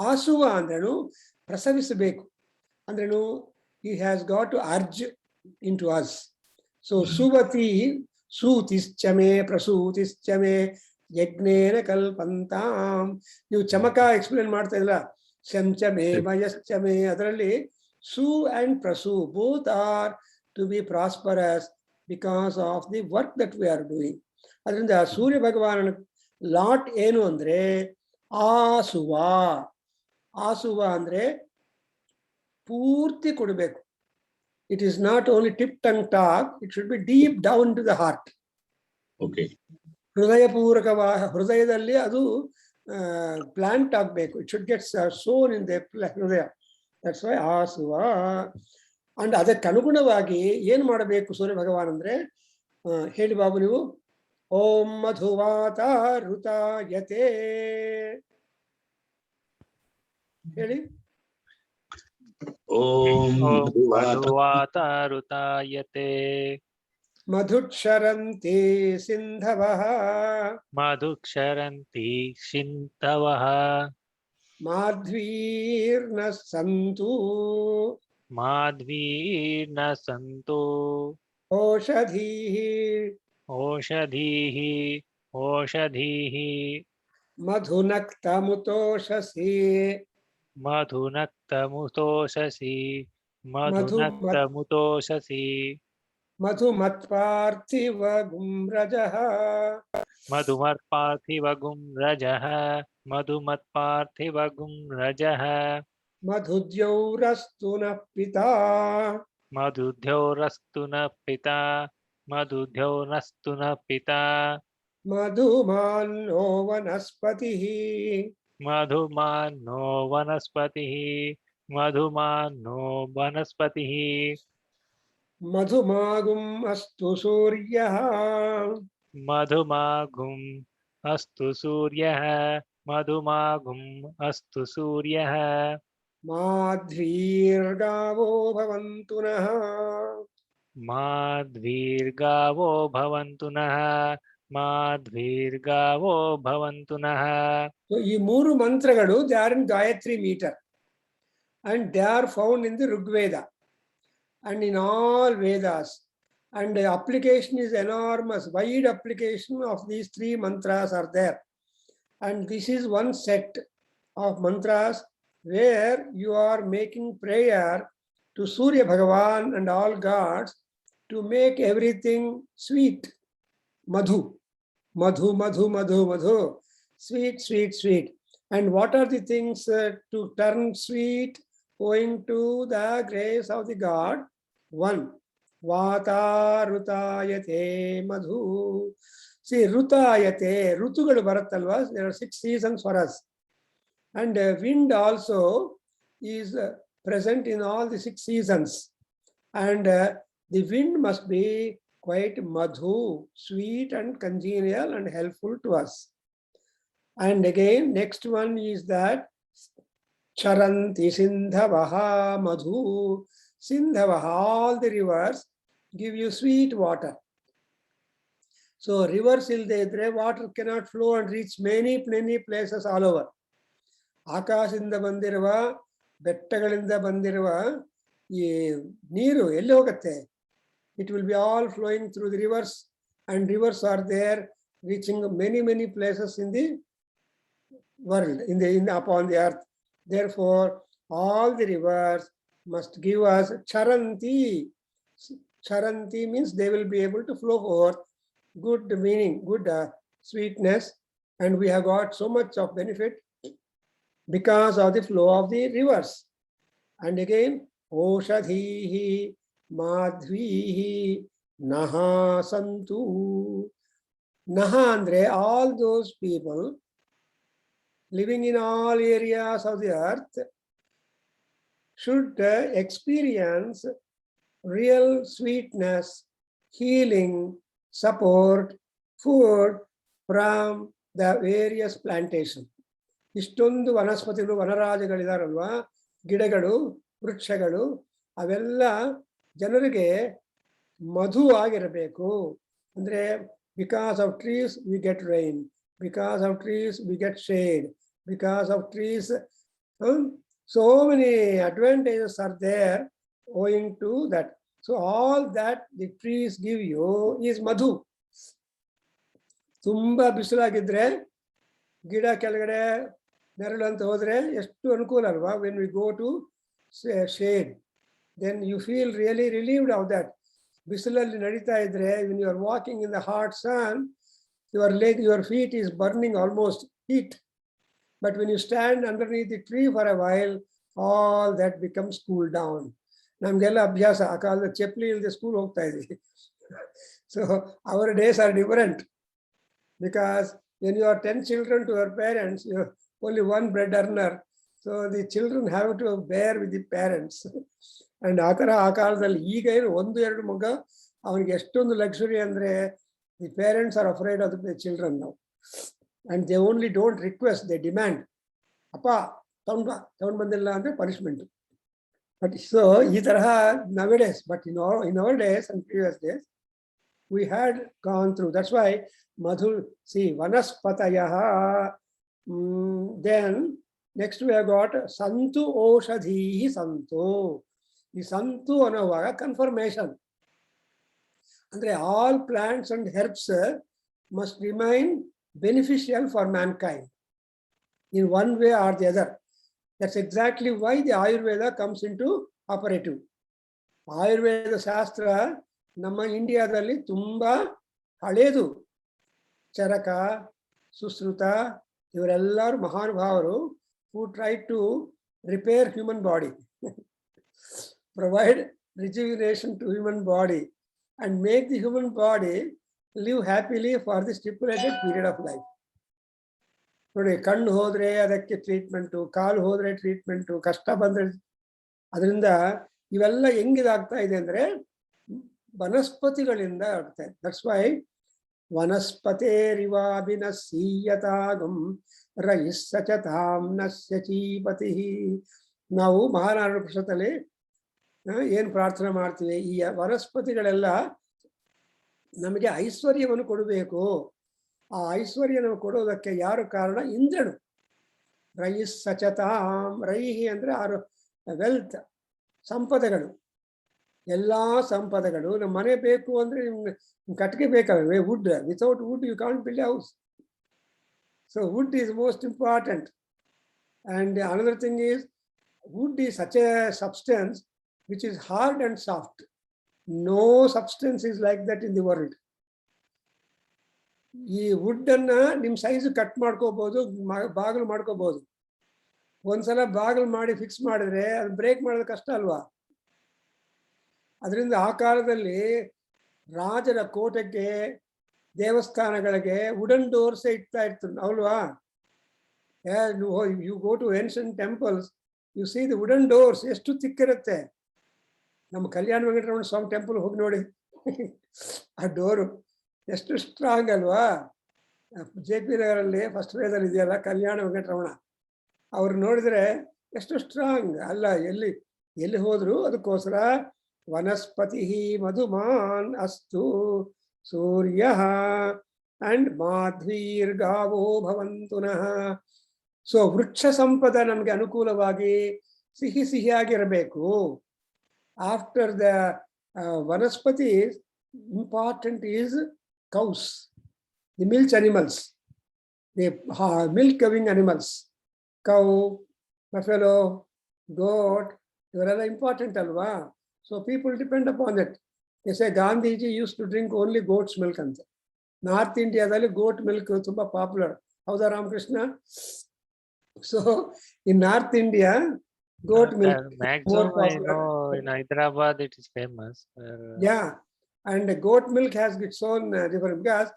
Asuva ಅಂದ್ರೇನು? ಪ್ರಸವಿಸಬೇಕು ಅಂದ್ರೇನು? He has got to urge into us. So Suvati ಸೂತಿಶ್ಚಮೆ ಪ್ರಸೂತಿಶ್ಚಮೆ ಯಜ್ಞೇನ ಕಲ್ಪಂತಾಂ. ನೀವು ಚಮಕ explain ಮಾಡ್ತಾ ಇಲ್ಲ, ಶಂಚಮೆ ಮಯಶ್ಚಮೆ, ಅದರಲ್ಲಿ su and prasu both are to be prosperous because of the work that we are doing. ಅದರಿಂದ Surya ಭಗವಾನನ lot ಏನು ಅಂದ್ರೆ ಆಸುವ. ಆಸುವ ಅಂದ್ರೆ ಪೂರ್ತಿ ಕೊಡಬೇಕು. It is not only tip tongue talk, it should be deep down to the heart. Okay. ಹೃದಯಪೂರ್ವಕವಾದ ಹೃದಯದಲ್ಲಿ ಅದು plant ಆಗಬೇಕು. It should get sown in the ಹೃದಯ. That's why ಆಸುವ. ಅಂಡ್ ಅದಕ್ಕೆ ಅನುಗುಣವಾಗಿ ಏನ್ ಮಾಡಬೇಕು ಸೂರ್ಯ ಭಗವಾನ್ ಅಂದ್ರೆ, ಹೇಳಿ ಬಾಬು ನೀವು. ಓಂ ಮಧುವಾತ ಋತಾಯತೆ ಹೇಳಿ. ಓಂ ಮಧುವಾತಾರುತಾಯತೆ ಮಧುಕ್ಷರಂತಿ ಸಿಂಧವಃ ಮಧುಕ್ಷರಂತಿ ಸಿಂಧವಃ ಮಾಧ್ವೀರ್ನ ಸಂತು ಮಾಧ್ವೀರ್ನ ಸಂತು ಓಷಧೀಃ ಓಷಧೀಃ ओषधीः मधुनक्तमुतोषसी मधुनक्तमुतोषसि मधु मधुनक्तमुतोषसि मधुमत्पार्थिवगुं रजः मधुमत्पार्थिवगुं रजः मधुमत्पार्थिवगुं रजः मधुद्यौरस्तु नः पिता मधुद्यौरस्तु नः पिता मधुद्यौरस्तु नः पिता मधुमान्नो वनस्पतिः मधुमान्नो वनस्पतिः मधुमान्नो वनस्पतिः मधुमागुम् अस्तु सूर्यः मधुमागुम् अस्तु सूर्यः मधुमागुम् अस्तु सूर्यः माध्वीर्गावो भवन्तु नः माध्वीर्गावो भवन्तु नः माध्वीर्गावो भवन्तु नः So, ಈ ಮೂರು ಮಂತ್ರಗಳು they are in Gayatri meter and they are found in the Rigveda and in all Vedas, and the application is enormous. Wide application of these three mantras are there, and this is one set of mantras where you are making prayer to Surya Bhagavan and all gods to make everything sweet. Madhu, madhu, madhu, madhu, madhu, sweet, sweet, sweet. And what are the things to turn sweet? Owing to the grace of the god. One, Vata Rutayate Madhu. See, Rutayate, Rutugalu Bharatalva, there are 6 seasons for us. And wind also is present in all the 6 seasons. And the wind must be quite madhu, sweet and congenial and helpful to us. And again, next one is that Charanti Sindhavaha Madhu. Sindhavaha, all the rivers give you sweet water. So rivers illde water cannot flow and reach many places all over. ಆಕಾಶದಿಂದ ಬಂದಿರುವ ಬೆಟ್ಟಗಳಿಂದ ಬಂದಿರುವ ಈ ನೀರು ಎಲ್ಲಿ ಹೋಗುತ್ತೆ? It will be all flowing through the rivers, and rivers are there reaching many places in the world, upon the earth. Therefore, all the rivers must give us charanti. Charanti means they will be able to flow forth good meaning, good sweetness, and we have got so much of benefit because of the flow of the rivers. And again, Oshadhihi Madhvihi Naha Santu. Naha andre all those people living in all areas of the earth should experience real sweetness, healing, support, food from the various plantations. ಇಷ್ಟೊಂದು ವನಸ್ಪತಿಗಳು ವನರಾಜಗಳಿದಾರಲ್ವಾ, ಗಿಡಗಳು ವೃಕ್ಷಗಳು ಅವೆಲ್ಲ ಜನರಿಗೆ ಮಧು ಆಗಿರಬೇಕು. ಅಂದ್ರೆ because of trees we get rain, because of trees we get shade, because of trees so many advantages are there owing to that. So all that the trees give you is madhu. ತುಂಬಾ ಬಿಸಿಲಾಗಿದ್ರೆ ಗಿಡ ಕೆಳಗಡೆ ನೆರಳು ಅಂತ ಹೋದ್ರೆ ಎಷ್ಟು ಅನುಕೂಲ ಅಲ್ವಾ? when we go to shade, then you feel really relieved of that. ಬಿಸಿಲಲ್ಲಿ ನಡೀತಾ ಇದ್ರೆ when you are walking in the hot sun, your feet is burning almost heat. But when you stand underneath the tree for a while, all that becomes cooled down. ನಮ್ಗೆಲ್ಲ ಅಭ್ಯಾಸ, ಆ ಕಾಲದ ಚಪ್ಪಲಿ ಇಲ್ಲದೆ school ಹೋಗ್ತಾ ಇದ್ವಿ. So our days are different, because when you are 10 children to your parents, you have only one bread earner. So the children have to bear with the parents. And ಆ ಥರ ಆ ಕಾಲದಲ್ಲಿ, ಈಗ ಏನು 1-2 ಮಗ ಅವನಿಗೆ ಎಷ್ಟೊಂದು ಲಕ್ಸುರಿ ಅಂದರೆ the parents are afraid of the children now. And they only don't request, they demand. ಅಪ್ಪ ತಗೊಂಡು ಬಂದಿಲ್ಲ ಅಂದರೆ ಪನಿಷ್ಮೆಂಟ್. But so ಈ ತರಹ nowadays, but in our days and previous days, we had gone through. That's why Madhu, see, Vanaspatayaha. Then next we have got Santu Oshadhihi Santu. The Santu ಅನ್ನುವಾಗ confirmation. ಅಂದ್ರೆ all plants and herbs must remain beneficial for mankind in one way or the other. That's exactly why the Ayurveda comes into operative. Ayurveda ಶಾಸ್ತ್ರ ನಮ್ಮ ಇಂಡಿಯಾದಲ್ಲಿ ತುಂಬಾ ಹಳೇದು. ಚರಕ, ಸುಶ್ರುತ ಇವರೆಲ್ಲರೂ ಮಹಾನುಭಾವರು who try to repair human body, provide rejuvenation to human body and make the human body live happily for the stipulated period of life. ನೋಡಿ, ಕಣ್ಣು ಹೋದ್ರೆ ಅದಕ್ಕೆ ಟ್ರೀಟ್ಮೆಂಟು, ಕಾಲು ಹೋದ್ರೆ ಟ್ರೀಟ್ಮೆಂಟು, ಕಷ್ಟ ಬಂದ್ರೆ. ಅದರಿಂದ ಇವೆಲ್ಲ ಹೆಂಗಿದಾಗ್ತಾ ಇದೆ ಅಂದ್ರೆ ವನಸ್ಪತಿಗಳಿಂದ ಆಗ್ತಾ ಇದೆ. ದಟ್ಸ್ ವೈ ವನಸ್ಪತೇರಿವಾಭಿನಸೀಯತಾಗಂ ರಯಿಸ್ಸಚತಾಂ ನಸ್ಯಚೀಪತಿ. ನಾವು ಮಹಾನಾರಾಯಣ ಪುರುಷದಲ್ಲಿ ಏನು ಪ್ರಾರ್ಥನೆ ಮಾಡ್ತೀವಿ, ಈ ವನಸ್ಪತಿಗಳೆಲ್ಲ ನಮಗೆ ಐಶ್ವರ್ಯವನ್ನು ಕೊಡಬೇಕು. ಆ ಐಶ್ವರ್ಯ ನಾವು ಕೊಡೋದಕ್ಕೆ ಯಾರು ಕಾರಣ? ಇಂದ್ರನು. ರಯಿಸ್ಸಚತಾಂ, ರೈಹಿ ಅಂದ್ರೆ ಆರು ವೆಲ್ತ್, ಸಂಪದಗಳು, ಎಲ್ಲ ಸಂಪದಗಳು. ನಮ್ಮ ಮನೆ ಬೇಕು ಅಂದ್ರೆ ಕಟ್ಟಿಗೆ ಬೇಕಲ್ವೇ? Wood. Without wood you can't build house. So wood is most important. And another thing is wood is such a substance which is hard and soft. No substance is like that in the world. ಈ wood ಅನ್ನ ನಿಮ್ size cut ಮಾಡ್ಕೋಬಹುದು, ಬಾಗಿಲು ಮಾಡ್ಕೋಬಹುದು. ಒಂದ್ಸಲ ಬಾಗಿಲು ಮಾಡಿ fix ಮಾಡಿದ್ರೆ ಅದು ಬ್ರೇಕ್ ಮಾಡೋದು ಕಷ್ಟ ಅಲ್ವಾ? ಅದರಿಂದ ಆ ಕಾಲದಲ್ಲಿ ರಾಜರ ಕೋಟೆಗೆ, ದೇವಸ್ಥಾನಗಳಿಗೆ ವುಡನ್ ಡೋರ್ಸ್ ಇಡ್ತಾ ಇರ್ತಾರೆ ಅಲ್ವಾ? You go to ancient temples, you see the wooden doors ಎಷ್ಟು ತಿಕ್ಕಿರುತ್ತೆ. ನಮ್ಮ ಕಲ್ಯಾಣ ವೆಂಕಟರಮಣ ಸ್ವಾಮಿ ಟೆಂಪಲ್ ಹೋಗಿ ನೋಡಿ, ಆ ಡೋರು ಎಷ್ಟು ಸ್ಟ್ರಾಂಗ್ ಅಲ್ವಾ? JP ನಗರಲ್ಲಿ ಫಸ್ಟ್ ಫೇಸಲ್ಲಿ ಇದೆಯಲ್ಲ ಕಲ್ಯಾಣ ವೆಂಕಟರಮಣ, ಅವ್ರು ನೋಡಿದ್ರೆ ಎಷ್ಟು ಸ್ಟ್ರಾಂಗ್ ಅಲ್ಲ. ಎಲ್ಲಿ ಹೋದ್ರು ಅದಕ್ಕೋಸ್ಕರ ವನಸ್ಪತಿ ಮಧುಮಾನ್ ಅಸ್ತು ಸೂರ್ಯ ಅಂಡ್ ಮಾಧ್ವೀರ್ಗಾವೋ ಭವಂತುನಃ. ಸೊ ವೃಕ್ಷ ಸಂಪದ ನಮಗೆ ಅನುಕೂಲವಾಗಿ ಸಿಹಿಯಾಗಿರಬೇಕು. ಆಫ್ಟರ್ ದ ವನಸ್ಪತಿ important is cows, the milk animals, the milk giving animals, cow, buffalo, goat, ಇವರೆಲ್ಲ ಇಂಪಾರ್ಟೆಂಟ್ ಅಲ್ವಾ? So people depend upon it. As a Gandhiji use to drink only goat's milk ಅಂತ. North ಇಂಡಿಯಾದಲ್ಲಿ goat milk ತುಂಬಾ popular. ಹೌದಾ Ramakrishna? So in north India goat milk maximum more I know in Hyderabad it is famous. Yeah, and the goat milk has its own different, because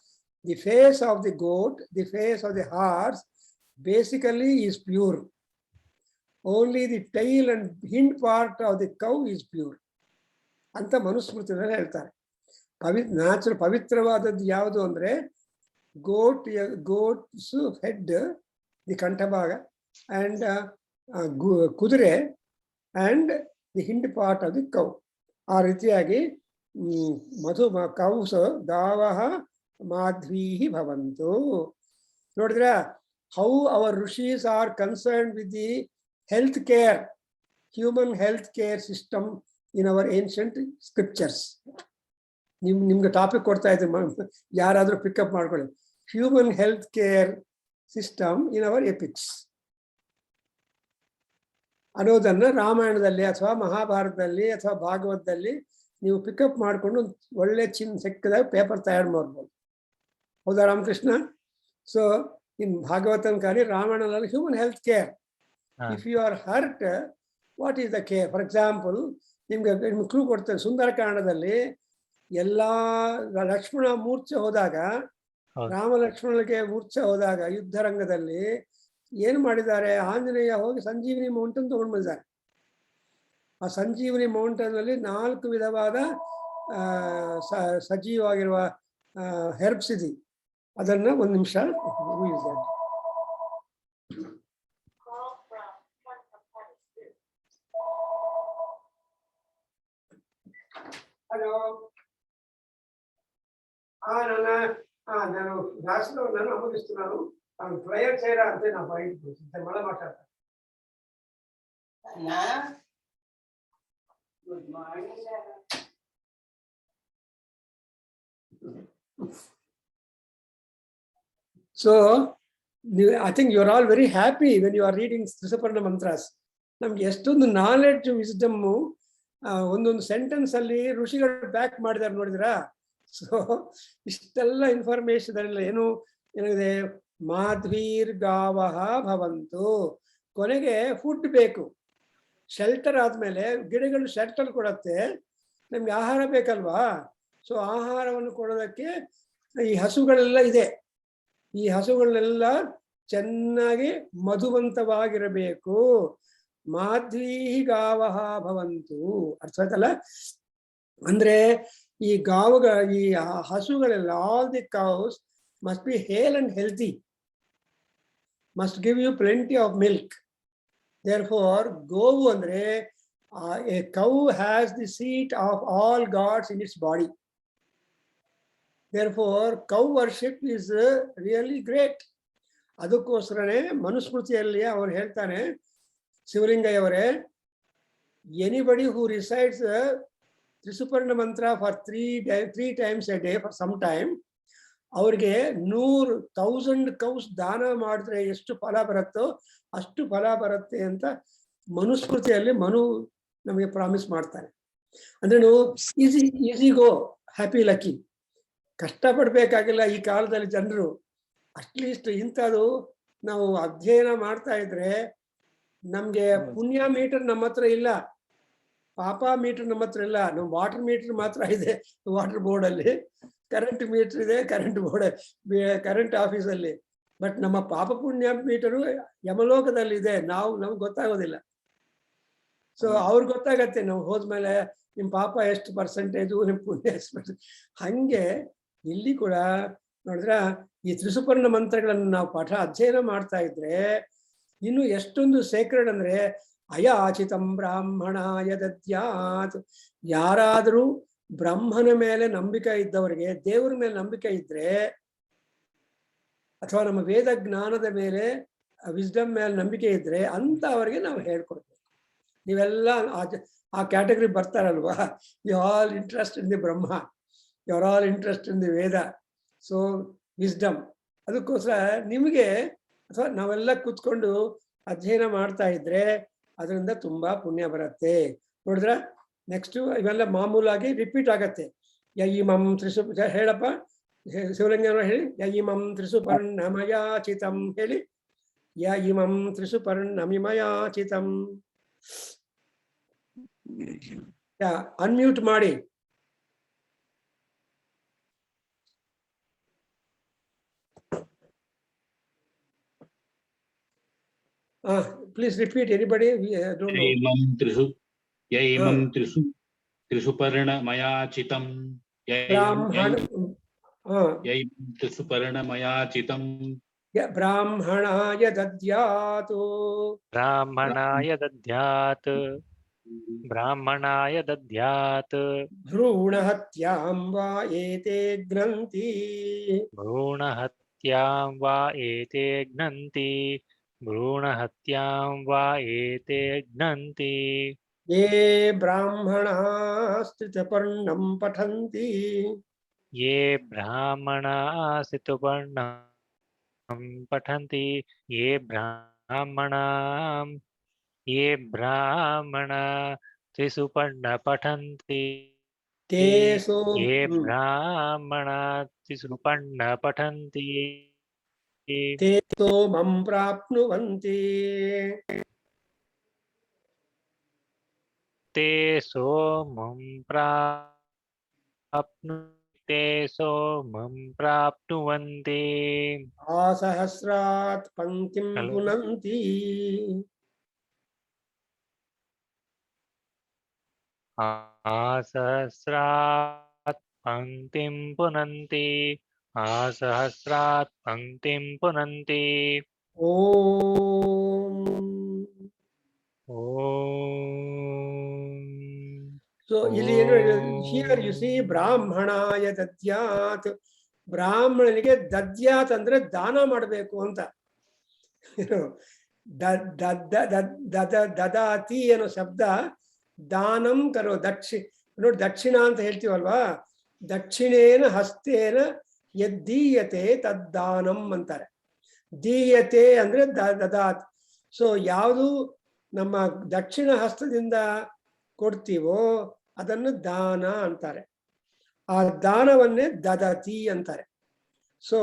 the face of the goat, the face of the horse basically is pure. Only the tail and hind part of the cow is pure ಅಂತ ಮನುಸ್ಮೃತಿಯಲ್ಲಿ ಹೇಳ್ತಾರೆ. Natural ಪವಿತ್ರವಾದದ್ದು ಯಾವುದು ಅಂದ್ರೆ goat's head, the kanthabhaga, and kudure and the hind part of the cow. ಆ ರೀತಿಯಾಗಿ cows ಗಾವಃ ಮಾಧ್ವೀಹಿ ಭವಂತು. ನೋಡಿದ್ರ how our rishis are concern with the health care, human health care system in our ancient scriptures. ನಿಮ್ಗೆ ಟಾಪಿಕ್ ಕೊಡ್ತಾ ಇದ್ದೀನಿ, ಯಾರಾದ್ರೂ ಪಿಕಪ್ ಮಾಡ್ಕೊಳ್ಳಿ. Human health care system in our epics ಅನ್ನೋದನ್ನ ರಾಮಾಯಣದಲ್ಲಿ ಅಥವಾ ಮಹಾಭಾರತದಲ್ಲಿ ಅಥವಾ ಭಾಗವತದಲ್ಲಿ ನೀವು ಪಿಕಪ್ ಮಾಡಿಕೊಂಡು ಒಳ್ಳೆ ಸಿಕ್ಕದಾಗ ಪೇಪರ್ ತಯಾರು ಮಾಡ್ಬೋದು. ಹೌದಾ ರಾಮಕೃಷ್ಣ? ಸೊ ಇನ್ ಭಾಗವತನ್ ಕಾಲಿ ರಾಮಾಯಣದಲ್ಲಿ human health care. If you are hurt, what is the care? For example, ನಿಮ್ಗೆ ಕ್ಲೂ ಕೊಡ್ತೇನೆ. ಸುಂದರಕಾಂಡದಲ್ಲಿ ಎಲ್ಲಾ ಲಕ್ಷ್ಮಣ ಮೂರ್ಛೆ ಹೋದಾಗ, ರಾಮ ಲಕ್ಷ್ಮಣನಿಗೆ ಮೂರ್ಛೆ ಹೋದಾಗ ಯುದ್ಧ ರಂಗದಲ್ಲಿ ಏನು ಮಾಡಿದ್ದಾರೆ? ಆಂಜನೇಯ ಹೋಗಿ ಸಂಜೀವಿನಿ ಮೌಂಟನ್ ತಗೊಂಡು ಬಂದಿದ್ದಾರೆ. ಆ ಸಂಜೀವಿನಿ ಮೌಂಟನ್ ಅಲ್ಲಿ 4 ವಿಧವಾದ ಸಜೀವವಾಗಿರುವ ಹೆರ್ಬ್ಸ್ ಇದೆ. ಅದನ್ನ ಒಂದು ನಿಮಿಷ ಹಲೋ, ನಾನು ದಾಸನವರನ್ನು ಅಮೂಲಿస్తున్నాను. ನಾನು ಪ್ರೇಯರ್ చేయరా అంటే నా బయట మళ్ళీ మాట్లాడతాను. Good morning. So I think you are all very happy when you are reading Trisuparna mantras. ನಮ್ಗೆ ಎಷ್ಟೊಂದು ನಾಲೆಡ್ಜ್ ವಿಸ್ಡಮ್ ಒಂದೊಂದು ಸೆಂಟೆನ್ಸ್ ಅಲ್ಲಿ ಋಷಿಗಳು ಬ್ಯಾಕ್ ಮಾಡಿದಾರೆ ನೋಡಿದ್ರಾ. ಸೊ ಇಷ್ಟೆಲ್ಲ ಇನ್ಫಾರ್ಮೇಶನ್ ಎಲ್ಲ ಏನಿದೆ, ಮಾಧ್ವೀರ್ಗಾವಹ ಭವಂತು. ಕೊನೆಗೆ ಫುಡ್ ಬೇಕು, ಶೆಲ್ಟರ್ ಆದ್ಮೇಲೆ ಗಿಡಗಳು ಶೆಲ್ಟರ್ ಕೊಡತ್ತೆ, ನಮ್ಗೆ ಆಹಾರ ಬೇಕಲ್ವಾ. ಸೊ ಆಹಾರವನ್ನು ಕೊಡೋದಕ್ಕೆ ಈ ಹಸುಗಳೆಲ್ಲ ಇದೆ. ಈ ಹಸುಗಳನ್ನೆಲ್ಲ ಚೆನ್ನಾಗಿ ಮಧುವಂತವಾಗಿರಬೇಕು. ಮಾಧ್ವೀಗಾವಹ ಭವಂತು, ಅರ್ಥ ಆಯ್ತಲ್ಲ. ಅಂದ್ರೆ ಈ ಈ ಹಸುಗಳೆಲ್ಲ, all the cows must be hale and healthy, must give you plenty of milk. Therefore ಗೋವು ಅಂದ್ರೆ a cow has the seat of all gods in its body. Therefore, cow worship is really great. ಅದಕ್ಕೋಸ್ಕರನೇ ಮನುಸ್ಮೃತಿಯಲ್ಲಿ ಅವರು ಹೇಳ್ತಾನೆ, ಶಿವಲಿಂಗಯ್ಯವರೇ, anybody who resides Trisuparna mantra for 3 times a day for some time, ಅವ್ರಿಗೆ 100,000 ಕೌಸ್ ದಾನ ಮಾಡಿದ್ರೆ ಎಷ್ಟು ಫಲ ಬರುತ್ತೋ ಅಷ್ಟು ಫಲ ಬರುತ್ತೆ ಅಂತ ಮನುಸ್ಮೃತಿಯಲ್ಲಿ ನಮಗೆ ಪ್ರಾಮಿಸ್ ಮಾಡ್ತಾನೆ. ಅಂದ್ರೆ ನೀವು ಈಸಿ ಗೋ, ಹ್ಯಾಪಿ ಲಕ್ಕಿ, ಕಷ್ಟಪಡ್ಬೇಕಾಗಿಲ್ಲ. ಈ ಕಾಲದಲ್ಲಿ ಜನರು ಅಟ್ಲೀಸ್ಟ್ ಇಂಥದ್ದು ನಾವು ಅಧ್ಯಯನ ಮಾಡ್ತಾ ಇದ್ರೆ, ನಮ್ಗೆ ಪುಣ್ಯ ಮೀಟರ್ ನಮ್ಮ ಹತ್ರ ಇಲ್ಲ, ಪಾಪ ಮೀಟರ್ ನಮ್ಮ ಹತ್ರ ಇಲ್ಲ. ನಮ್ಮ ವಾಟರ್ ಮೀಟರ್ ಮಾತ್ರ ಇದೆ, ವಾಟರ್ ಬೋರ್ಡ್ ಅಲ್ಲಿ. ಕರೆಂಟ್ ಮೀಟರ್ ಇದೆ, ಕರೆಂಟ್ ಆಫೀಸಲ್ಲಿ. ಬಟ್ ನಮ್ಮ ಪಾಪ ಪುಣ್ಯ ಮೀಟರು ಯಮಲೋಕದಲ್ಲಿ ಇದೆ, ನಮ್ಗೆ ಗೊತ್ತಾಗೋದಿಲ್ಲ. ಸೊ ಅವ್ರಿಗೆ ಗೊತ್ತಾಗತ್ತೆ ನಾವು ಹೋದ್ಮೇಲೆ ನಿಮ್ ಪಾಪ ಎಷ್ಟು ಪರ್ಸೆಂಟೇಜು, ನಿಮ್ ಪುಣ್ಯ ಎಷ್ಟು. ಹಂಗೆ ಇಲ್ಲಿ ಕೂಡ ನೋಡಿದ್ರ ಈ ತ್ರಿಸುಪರ್ಣ ಮಂತ್ರಗಳನ್ನು ನಾವು ಅಧ್ಯಯನ ಮಾಡ್ತಾ ಇದ್ರೆ ಇನ್ನು ಎಷ್ಟೊಂದು ಸೇಕ್ರೆಡ್ ಅಂದ್ರೆ, ಅಯಾಚಿತಂ ಬ್ರಾಹ್ಮಣಾಯ ದದ್ಯಾತ್. ಯಾರಾದರೂ ಬ್ರಹ್ಮನ ಮೇಲೆ ನಂಬಿಕೆ ಇದ್ದವರಿಗೆ, ದೇವರ ಮೇಲೆ ನಂಬಿಕೆ ಇದ್ರೆ, ಅಥವಾ ನಮ್ಮ ವೇದ ಜ್ಞಾನದ ಮೇಲೆ, ವಿಸ್ಡಮ್ ಮೇಲೆ ನಂಬಿಕೆ ಇದ್ರೆ ಅಂತ ಅವರಿಗೆ ನಾವು ಹೇಳ್ಕೊಡ್ಬೇಕು. ನೀವೆಲ್ಲ ಆ ಕ್ಯಾಟಗರಿ ಬರ್ತಾರಲ್ವಾ, you all interest in the Brahma, you are all interest in the Veda, so wisdom. ಅದಕ್ಕೋಸ್ಕರ ನಿಮಗೆ ಅಥವಾ ನಾವೆಲ್ಲ ಕೂತ್ಕೊಂಡು ಅಧ್ಯಯನ ಮಾಡ್ತಾ ಇದ್ರೆ ಅದರಿಂದ ತುಂಬಾ ಪುಣ್ಯ ಬರುತ್ತೆ. ನೋಡಿದ್ರ ನೆಕ್ಸ್ಟ್ ಇವೆಲ್ಲ ಮಾಮೂಲಾಗಿ ರಿಪೀಟ್ ಆಗತ್ತೆ. ಯಯಿಮಂ ಹೇಳಪ್ಪ, ಶಿವಲಿಂಗ ಹೇಳಿ. ಯಯಿಮಂ ತ್ರಿಸುಪರ್ಣಮಯಾಚಿತಂ ಹೇಳಿ. ಯಯಿಮಂ ತ್ರಿಸುಪರ್ಣಮಿಮಯಾಚಿತಂ. ಅನ್ಮ್ಯೂಟ್ ಮಾಡಿ. Please repeat, anybody? I don't know. Yayimam Trisuparna Mayachitam. Yayimam Trisuparna Mayachitam. Brahmanaya dadyatu. Brahmanaya dadyat. Brahmanaya dadyat. Bhrunahatyam va ete gnanti. Bhrunahatyam va ete gnanti. भ्रूणहत्यां वा एते घ्नन्ति. ये ब्राह्मणाः स्थितपर्णं पठन्ति. ये ब्राह्मणाः स्थितपर्णं पठन्ति. ये ब्राह्मणा त्रिसुपर्ण पठन्ति. ये ब्राह्मणा त्रिसुपर्ण पठन्ति. ते सोमं प्राप्नुवन्ति. ते सोमं प्राप्नुवन्ति. आसहस्रात् पङ्क्तिं पुनन्ति. आसहस्रात् पङ्क्तिं पुनन्ति. आसहस्रात् पङ्क्तिं पुनन्ति. Om. So here you see ಬ್ರಾಹ್ಮಣಾಯ ದದ್ಯಾತ್. ಬ್ರಾಹ್ಮಣನಿಗೆ ದದ್ಯಾತ್ ಅಂದ್ರೆ ದಾನ ಮಾಡಬೇಕು ಅಂತ. ದದಾತಿ ಅನ್ನೋ ಶಬ್ದ ದಾನಂ ಕರೋ, ನೋಡಿ ದಕ್ಷಿಣ ಅಂತ ಹೇಳ್ತೀವಲ್ವಾ. ದಕ್ಷಿಣೇನ ಹಸ್ತೇನ ಯದ್ದೀಯತೆ ತದ್ದಾನಂ ಅಂತಾರೆ. ದೀಯತೆ ಅಂದ್ರೆ ದದಾತ್. ಸೊ ಯಾವುದು ನಮ್ಮ ದಕ್ಷಿಣ ಹಸ್ತದಿಂದ ಕೊಡ್ತೀವೋ ಅದನ್ನು ದಾನ ಅಂತಾರೆ. ಆ ದಾನವನ್ನೇ ದದತಿ ಅಂತಾರೆ. ಸೊ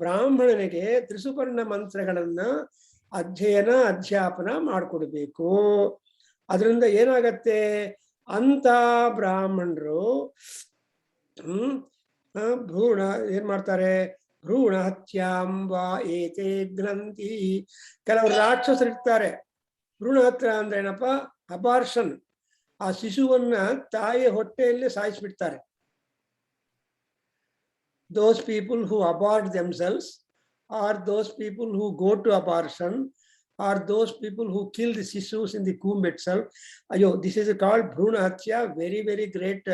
ಬ್ರಾಹ್ಮಣನಿಗೆ ತ್ರಿಸುಪರ್ಣ ಮಂತ್ರಗಳನ್ನ ಅಧ್ಯಾಪನ ಮಾಡಿಕೊಡ್ಬೇಕು. ಅದರಿಂದ ಏನಾಗತ್ತೆ, ಅಂತ ಬ್ರಾಹ್ಮಣರು ಭ್ರೂಣ ಏನ್ ಮಾಡ್ತಾರೆ, ಭ್ರೂಣ ಹತ್ಯಾಂ ವಾ ಏತೇ ಗ್ರಂಥಿ. ಕೆಲವರು ರಾಕ್ಷಸರು ಇರ್ತಾರೆ. ಭ್ರೂಣ ಹತ್ಯೆ ಅಂದ್ರೆ ಏನಪ್ಪ, ಅಬಾರ್ಷನ್. ಆ ಶಿಶುವನ್ನ ತಾಯಿ ಹೊಟ್ಟೆಯಲ್ಲಿ ಸಾಯಿಸ್ಬಿಡ್ತಾರೆ. Those people who abort themselves, or those people who go to abortion, or those people who kill the shishus in the womb itself. Ayo, this is called bhruna hatya. Very, very great,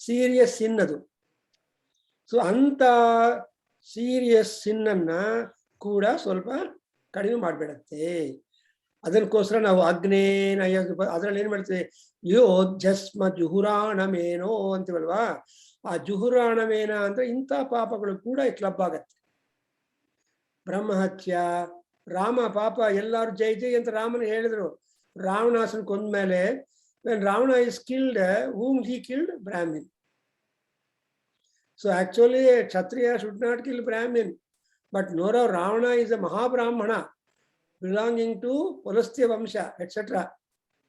serious sin adu. So anta serious sin anna kuda solpa kadime madbidutte. ಅದಕ್ಕೋಸ್ಕರ ನಾವು ಅಗ್ನೇನ ಅದ್ರಲ್ಲಿ ಏನ್ ಮಾಡ್ತೀವಿ, ಯೋಜ್ಜಸ್ಮ ಜುಹುರಾಣಮೇನೋ ಅಂತೀವಲ್ವಾ. ಆ ಜುಹುರಾಣಮೇನ ಅಂದ್ರೆ ಇಂಥ ಪಾಪಗಳು ಕೂಡ ಕ್ಲಬ್ ಆಗತ್ತೆ. ಬ್ರಹ್ಮಹತ್ಯ, ರಾಮ ಪಾಪ ಎಲ್ಲಾರು ಜೈ ಜೈ ಅಂತ ರಾಮನ ಹೇಳಿದ್ರು. ರಾವಣಾಸನ ಕೊಂದ್ಮೇಲೆ Ravana is killed, whom he killed? Brahmin. So actually Kshatriya should not kill Brahmin, but no, Ravana is a Mahabrahmana belonging to Pulastya Vamsha, etc.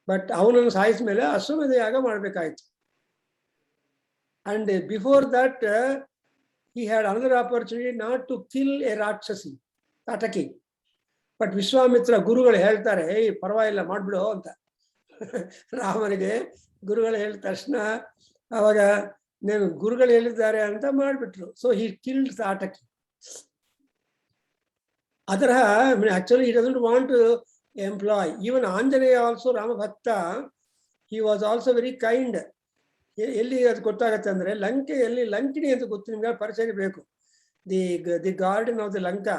But ಅವನನ್ನು ಸಾಯಿಸ ಮೇಲೆ ಅಶ್ವಮೇಧ ಯಾಗ ಮಾಡ್ಬೇಕಾಯ್ತು. And before that, he had another opportunity not to kill a Rakshasi, Tataki. But Vishwamitra ಗುರುಗಳು ಹೇಳ್ತಾರೆ, ಪರವಾಗಿಲ್ಲ ಮಾಡ್ಬಿಡು ಅಂತ. ರಾಮನಿಗೆ ಗುರುಗಳು ಹೇಳಿದ ತಕ್ಷಣ ಅವಾಗ నేను ಗುರುಗಳು ಹೇಳಿದ್ದಾರೆ ಅಂತ ಮಾಡಿಬಿಟ್ರು. So he killed Tataki. Other, actually he doesn't want to employ. Even Anjaneya also, Rama Bhakta, he was also very kind. ಎಲ್ಲಿ ಅದು ಗೊತ್ತಾಗತ್ತೆ ಅಂದ್ರೆ ಲಂಕೆಯಲ್ಲಿ ಲಂಕಿಣಿ ಅಂತ ಗೊತ್ತು ನಿಮ್ಗೆ, ಪರಿಚಯ ಬೇಕು. The garden of the Lanka.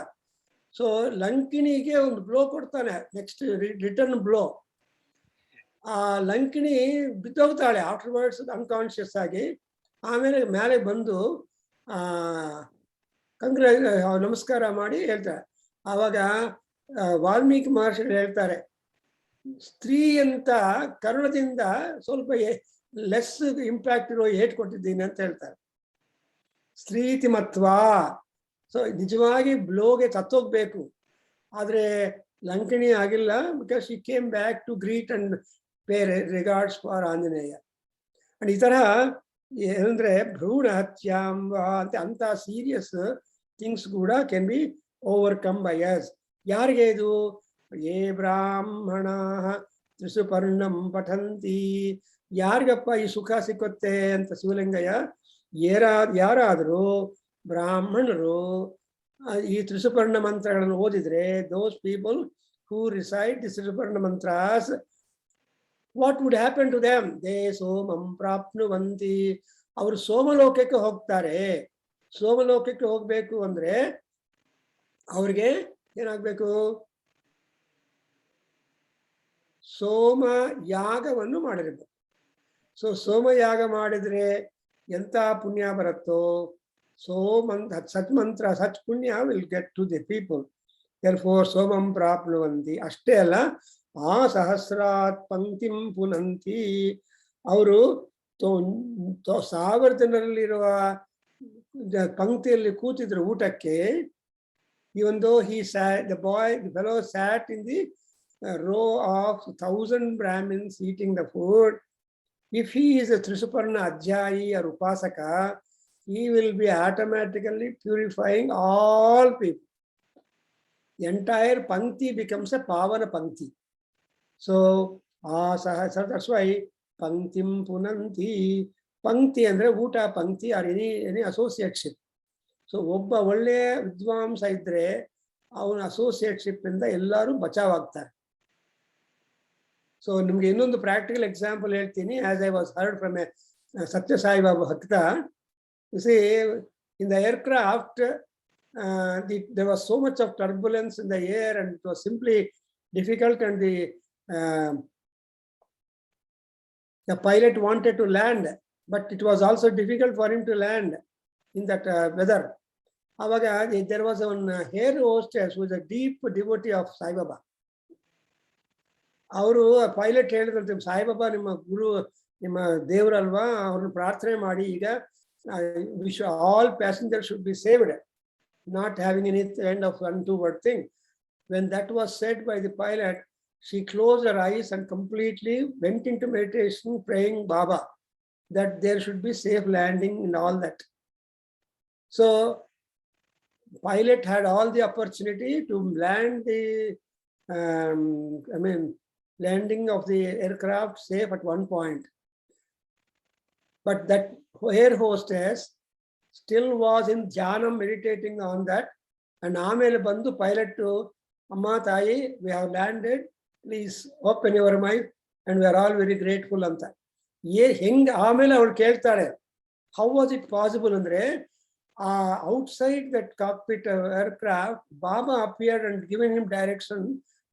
So ಲಂಕಿಣಿಗೆ ಒಂದು ಬ್ಲೋ ಕೊಡ್ತಾನೆ, ನೆಕ್ಸ್ಟ್ ರಿಟರ್ನ್ ಬ್ಲೋ. ಆ ಲಂಕಿಣಿ ಬಿದ್ದೋಗ್ತಾಳೆ ಆಫ್ಟರ್ವರ್ಡ್ಸ್ ಅನ್ಕಾನ್ಶಿಯಸ್ ಆಗಿ. ಆಮೇಲೆ ಮೇಲೆ ಬಂದು ನಮಸ್ಕಾರ ಮಾಡಿ ಹೇಳ್ತಾಳೆ. ಆವಾಗ ವಾಲ್ಮೀಕಿ ಮಹರ್ಷಿಗಳು ಹೇಳ್ತಾರೆ, ಸ್ತ್ರೀ ಅಂತ ಕರುಣದಿಂದ ಸ್ವಲ್ಪ ಲೆಸ್ ಇಂಪ್ಯಾಕ್ಟ್ ಇರೋ ಏಟ್ ಕೊಟ್ಟಿದ್ದೀನಿ ಅಂತ ಹೇಳ್ತಾರೆ. ಸ್ತ್ರೀತಿ ಮತ್ವ. ಸೊ ನಿಜವಾಗಿ ಬ್ಲೋಗೆ ತತ್ತೋಗ್ಬೇಕು, ಆದ್ರೆ ಲಂಕಿಣಿ ಆಗಿಲ್ಲ. Because she came back to greet and pay regards for Anjaneya. And ಈ ತರ ಏನಂದ್ರೆ ಭ್ರೂಣ ಹತ್ಯಾಂಬ ಅಂತ ಸೀರಿಯಸ್ ಥಿಂಗ್ಸ್ ಕೂಡ can be overcome by us. ಯಾರಿಗೆ ಇದು? ಯೇ ಬ್ರಾಹ್ಮಣ ತ್ರಿಸುಪರ್ಣಂ ಪಠಂತಿ. ಯಾರಿಗಪ್ಪ ಈ ಸುಖ ಸಿಕ್ಕುತ್ತೆ ಅಂತ ಶಿವಲಿಂಗಯ್ಯ, ಯಾರಾದರೂ ಬ್ರಾಹ್ಮಣರು ಈ ತ್ರಿಸುಪರ್ಣ ಮಂತ್ರಗಳನ್ನು ಓದಿದ್ರೆ, those people who recite the ತ್ರಿಸುಪರ್ಣ ಮಂತ್ರಾಸ್, what would happen to them? They somam prapnuvanti. ಅವರು ಸೋಮಲೋಕಕ್ಕೆ ಹೋಗ್ತಾರೆ. ಸೋಮಲೋಕಕ್ಕೆ ಹೋಗ್ಬೇಕು ಅಂದ್ರೆ ಅವ್ರಿಗೆ ಏನಾಗ್ಬೇಕು? ಸೋಮ ಯಾಗವನ್ನು ಮಾಡಿರ್ಬೇಕು. ಸೊ ಸೋಮಯಾಗ ಮಾಡಿದ್ರೆ ಎಂತ ಪುಣ್ಯ ಬರುತ್ತೋ, ಸತ್ಮಂತ್ರ ಸಚ್ ಪುಣ್ಯ will get to the people. therefore ಸೋಮಂ ಪ್ರಾಪ್ನುವಂತಿ. ಅಷ್ಟೇ ಅಲ್ಲ, ಆ ಸಹಸ್ರಾತ್ ಪಂಕ್ತಿಂ ಪುನಂತಿ. ಅವರು 1000 ಜನರಲ್ಲಿರುವ ಪಂಕ್ತಿಯಲ್ಲಿ ಕೂತಿದ್ರು ಊಟಕ್ಕೆ. even though he sat, the fellow sat in the row of 1000 Brahmins eating the food. If he is a Trisuparna Adhyayi or Upasaka, he will be automatically purifying all people. The entire Pankti becomes a Pavana Pankti. So, that's why Panktim Punanti. Pankti andre Uta Pankti or any associateship. So ಒಬ್ಬ ಒಳ್ಳೆಯ ವಿದ್ವಾಂಸ ಇದ್ರೆ ಅವನ ಅಸೋಸಿಯೇಟ್ಶಿಪ್ ಇಂದ ಎಲ್ಲರೂ ಬಚಾವಾಗ್ತಾರೆ. So ನಿಮ್ಗೆ ಇನ್ನೊಂದು practical example ಹೇಳ್ತೀನಿ. As I was heard from A ಸತ್ಯ ಸಾಯಿ ಬಾಬಾ ಭಕ್ತ. U C, in the aircraft there was so much of turbulence in the air and it was simply difficult, and the pilot wanted to land, but it was also difficult for him to land in that weather. there was one hair hostess who was a deep devotee of Sai Baba. ಅವರು pilot ಹೇಳಿದಂತೆ, ಸಾಯಿಬಾಬಾ ನಿಮ್ಮ ಗುರು, ನಿಮ್ಮ ದೇವರಲ್ವಾ, ಅವ್ರನ್ನ ಪ್ರಾರ್ಥನೆ ಮಾಡಿ ಈಗ all passengers should be saved, not having any kind of untoward thing. When that was said by the pilot, she closed her eyes and completely went into meditation, praying Baba that there should be safe landing and all that. So pilot had all the opportunity to land the landing of the aircraft safe at one point. But that air hostess still was in jhanam, meditating on that. And ಆಮೇಲೆ ಬಂದು pilot, ಅಮ್ಮ ತಾಯಿ, we have landed, please open your mind and we are all very grateful ಅಂತ. ಹೆಂಗ್ ಆಮೇಲೆ ಅವಳು ಕೇಳ್ತಾಳೆ, how was it possible ಅಂದ್ರೆ, outside that cockpit aircraft, Baba appeared and given him direction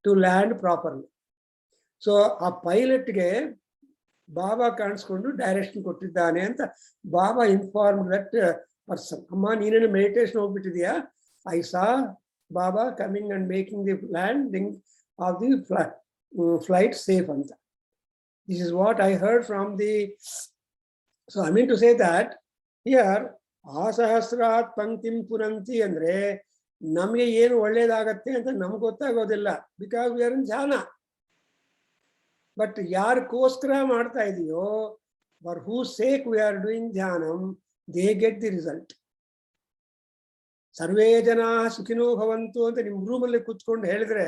to land properly. So ಆ ಪೈಲಟ್ಗೆ ಬಾಬಾ ಕಾಣಿಸ್ಕೊಂಡು direction ಕೊಟ್ಟಿದ್ದಾನೆ ಅಂತ ಬಾಬಾ inform that person. ಅಮ್ಮ ನೀನೇನು ಮೆಡಿಟೇಷನ್ ಹೋಗ್ಬಿಟ್ಟಿದ್ಯಾ, I saw Baba coming and making the landing of the flight safe ಅಂತ. This is what I heard from the. So I mean to say that here ಆಸಹಸ್ರಾತ್ ಪಂಕ್ತಿಂ ಪುನಂತಿ ಅಂದ್ರೆ ನಮಗೆ ಏನು ಒಳ್ಳೇದಾಗತ್ತೆ ಅಂತ ನಮ್ಗೆ ಗೊತ್ತಾಗೋದಿಲ್ಲ, ಬಿಕಾಸ್ ವಿ ಆರ್ ಇನ್ ಧ್ಯಾನ. ಬಟ್ ಯಾರಿಗೋಸ್ಕರ ಮಾಡ್ತಾ ಇದೆಯೋ, for who sake we are doing dhyanam, they get the result. ಸರ್ವೇ ಜನ ಸುಖಿನೋ ಭವಂತು ಅಂತ ನಿಮ್ಮ ರೂಮಲ್ಲಿ ಕೂತ್ಕೊಂಡು ಹೇಳಿದ್ರೆ,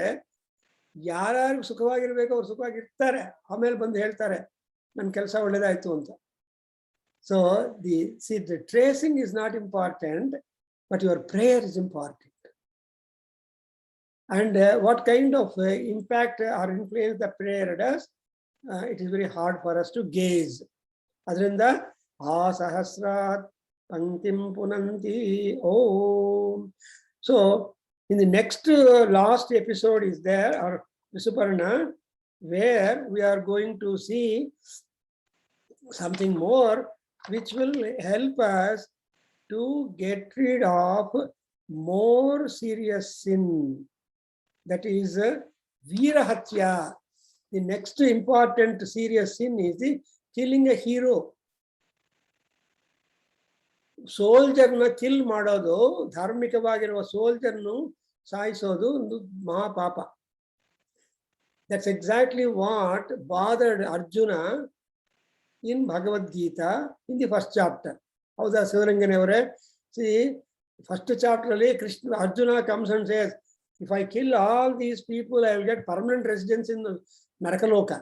ಯಾರು ಸುಖವಾಗಿರ್ಬೇಕು ಅವ್ರು ಸುಖವಾಗಿರ್ತಾರೆ, ಆಮೇಲೆ ಬಂದು ಹೇಳ್ತಾರೆ ನನ್ನ ಕೆಲಸ ಒಳ್ಳೇದಾಯ್ತು ಅಂತ. So the tracing is not important, but your prayer is important. And what kind of impact or influence the prayer does, it is very hard for us to gauge. Adrinda asahasrat panktim punanti om. So in the next last episode is there, or Visuparna, where we are going to see something more which will help us to get rid of more serious sin. That is Veerahatya. The next important serious sin is the killing a hero. ಸೋಲ್ಜರ್ನ kill ಮಾಡೋದು, ಧಾರ್ಮಿಕವಾಗಿರುವ ಸೋಲ್ಜರ್ನು ಸಾಯಿಸೋದು ಒಂದು ಮಹಾಪಾಪ. That's exactly what bothered Arjuna in Bhagavad Gita in the first chapter. ಹೌದಾ ಶಿವರಂಗನವರೇ? See, first chapter ಅಲ್ಲಿ Krishna, Arjuna comes and says, if I kill all these people, I will get permanent residence in Narakaloka.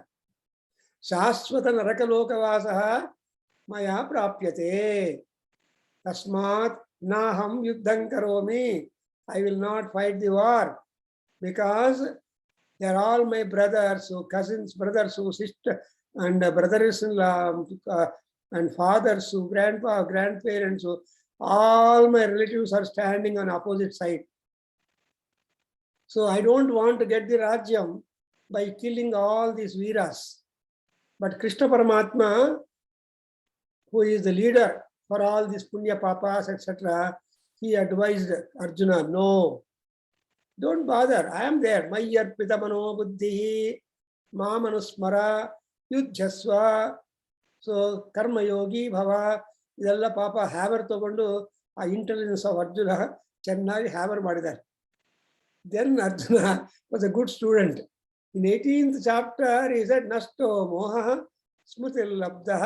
Shashvata Narakaloka vasaha maya prapyate. Tasmat naham yuddham karomi. I will not fight the war, because they are all my brothers, so cousins, brothers, so sister, and brothers-in-law, and fathers, so grandpa, grandparents, so all my relatives are standing on opposite side. So I don't want to get the Rajyam by killing all these Veeras. But Krishna Paramatma, who is the leader for all these Punya Papas, etc., he advised Arjuna, no, don't bother, I am there. Mayyar Pitamano Buddhi, Mamanusmara, Yudhyasva. So Karma Yogi Bhava, idella Papa Haver Togondu, a intelligence of Arjuna, Chennai Haver Madidar. Then Arjuna was a good student. In 18th chapter, he said, Nasto moha smritil labdha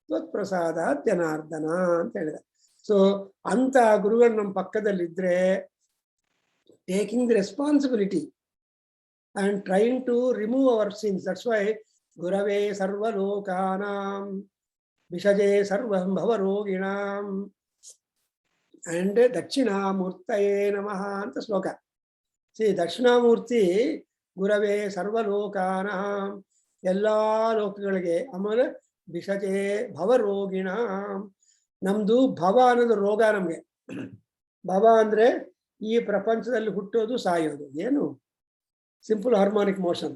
tvat prasada janardana ಅಂತ ಹೇಳಿದ. So ಅಂತ ಗುರುಗಳು ನಮ್ಮ ಪಕ್ಕದಲ್ಲಿದ್ದರೆ, taking the responsibility and trying to remove our sins. That's why Gurave sarva lokanam vishaje sarvam bhavaroginam and Dakshinamurtaye namaha anta sloka. See, Dakshinamurti Gurave sarvalokana ಎಲ್ಲಾ ಲೋಕಗಳಿಗೆ, ಆಮೇಲೆ ವಿಷಜೆ ಭವರೋಗಿಣ. ನಮ್ದು ಭವ ಅನ್ನೋದು ರೋಗ. ನಮಗೆ ಭವ ಅಂದ್ರೆ ಈ ಪ್ರಪಂಚದಲ್ಲಿ ಹುಟ್ಟೋದು ಸಾಯೋದು. ಏನು simple harmonic motion,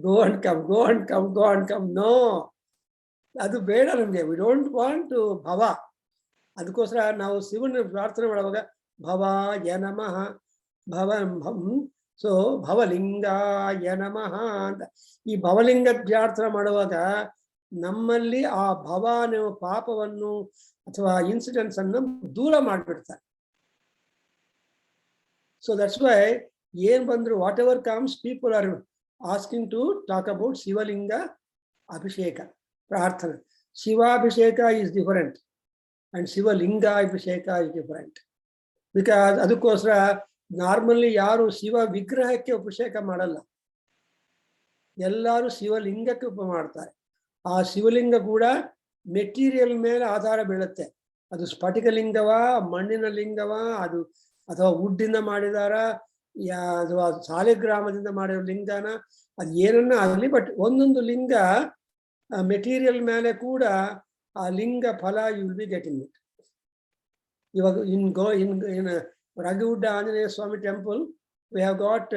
go and come, go and come, go and come. No, ಅದು ಬೇಡ ನಮ್ಗೆ. ವಿ ಡೋಂಟ್ ವಾಂಟ್ ಟು ಭವ. ಅದಕ್ಕೋಸ್ಕರ ನಾವು ಶಿವನ ಪ್ರಾರ್ಥನೆ ಮಾಡುವಾಗ ಭವಾಯ ನಮಃ ಸೊ ಭವಲಿಂಗಾಯ ನಮಃ ಅಂತ. ಈ ಭವಲಿಂಗ ಪ್ರಾರ್ಥನೆ ಮಾಡುವಾಗ ನಮ್ಮಲ್ಲಿ ಆ ಭವ ಅನ್ನೋ ಪಾಪವನ್ನು ಅಥವಾ ಇನ್ಸಿಡೆಂಟ್ಸ್ ಅನ್ನು ದೂರ ಮಾಡಿಬಿಡ್ತಾರೆ. ಸೊ ದಟ್ಸ್ ವೈ ಏನ್ ಬಂದ್ರು whatever comes people are asking to talk about Shivalinga abhisheka prarthane. Shivabhisheka is different and Shivalinga abhisheka is different. Because ಅದಕ್ಕೋಸ್ಕರ ನಾರ್ಮಲಿ ಯಾರು ಶಿವ ವಿಗ್ರಹಕ್ಕೆ ಅಭಿಷೇಕ ಮಾಡಲ್ಲ, ಎಲ್ಲರೂ ಶಿವಲಿಂಗಕ್ಕೆ ಮಾಡ್ತಾರೆ. ಆ ಶಿವಲಿಂಗ ಕೂಡ ಮೆಟೀರಿಯಲ್ ಮೇಲೆ ಆಧಾರ ಬೀಳುತ್ತೆ. ಅದು ಸ್ಫಟಿಕ ಲಿಂಗವ, ಮಣ್ಣಿನ ಲಿಂಗವ, ಅದು ಅಥವಾ ವುಡ್ಡಿಂದ ಮಾಡಿದಾರ, ಅಥವಾ ಸಾಲಿಗ್ರಾಮದಿಂದ ಮಾಡಿರೋ ಲಿಂಗನ, ಅದು ಏನನ್ನ ಆಗಲಿ. ಬಟ್ ಒಂದೊಂದು ಲಿಂಗ ಮೆಟೀರಿಯಲ್ ಮೇಲೆ ಕೂಡ ಆ ಲಿಂಗ ಫಲ you will be getting it. ಇವಾಗ in Raghugudda Anjaneya Swamy temple we have got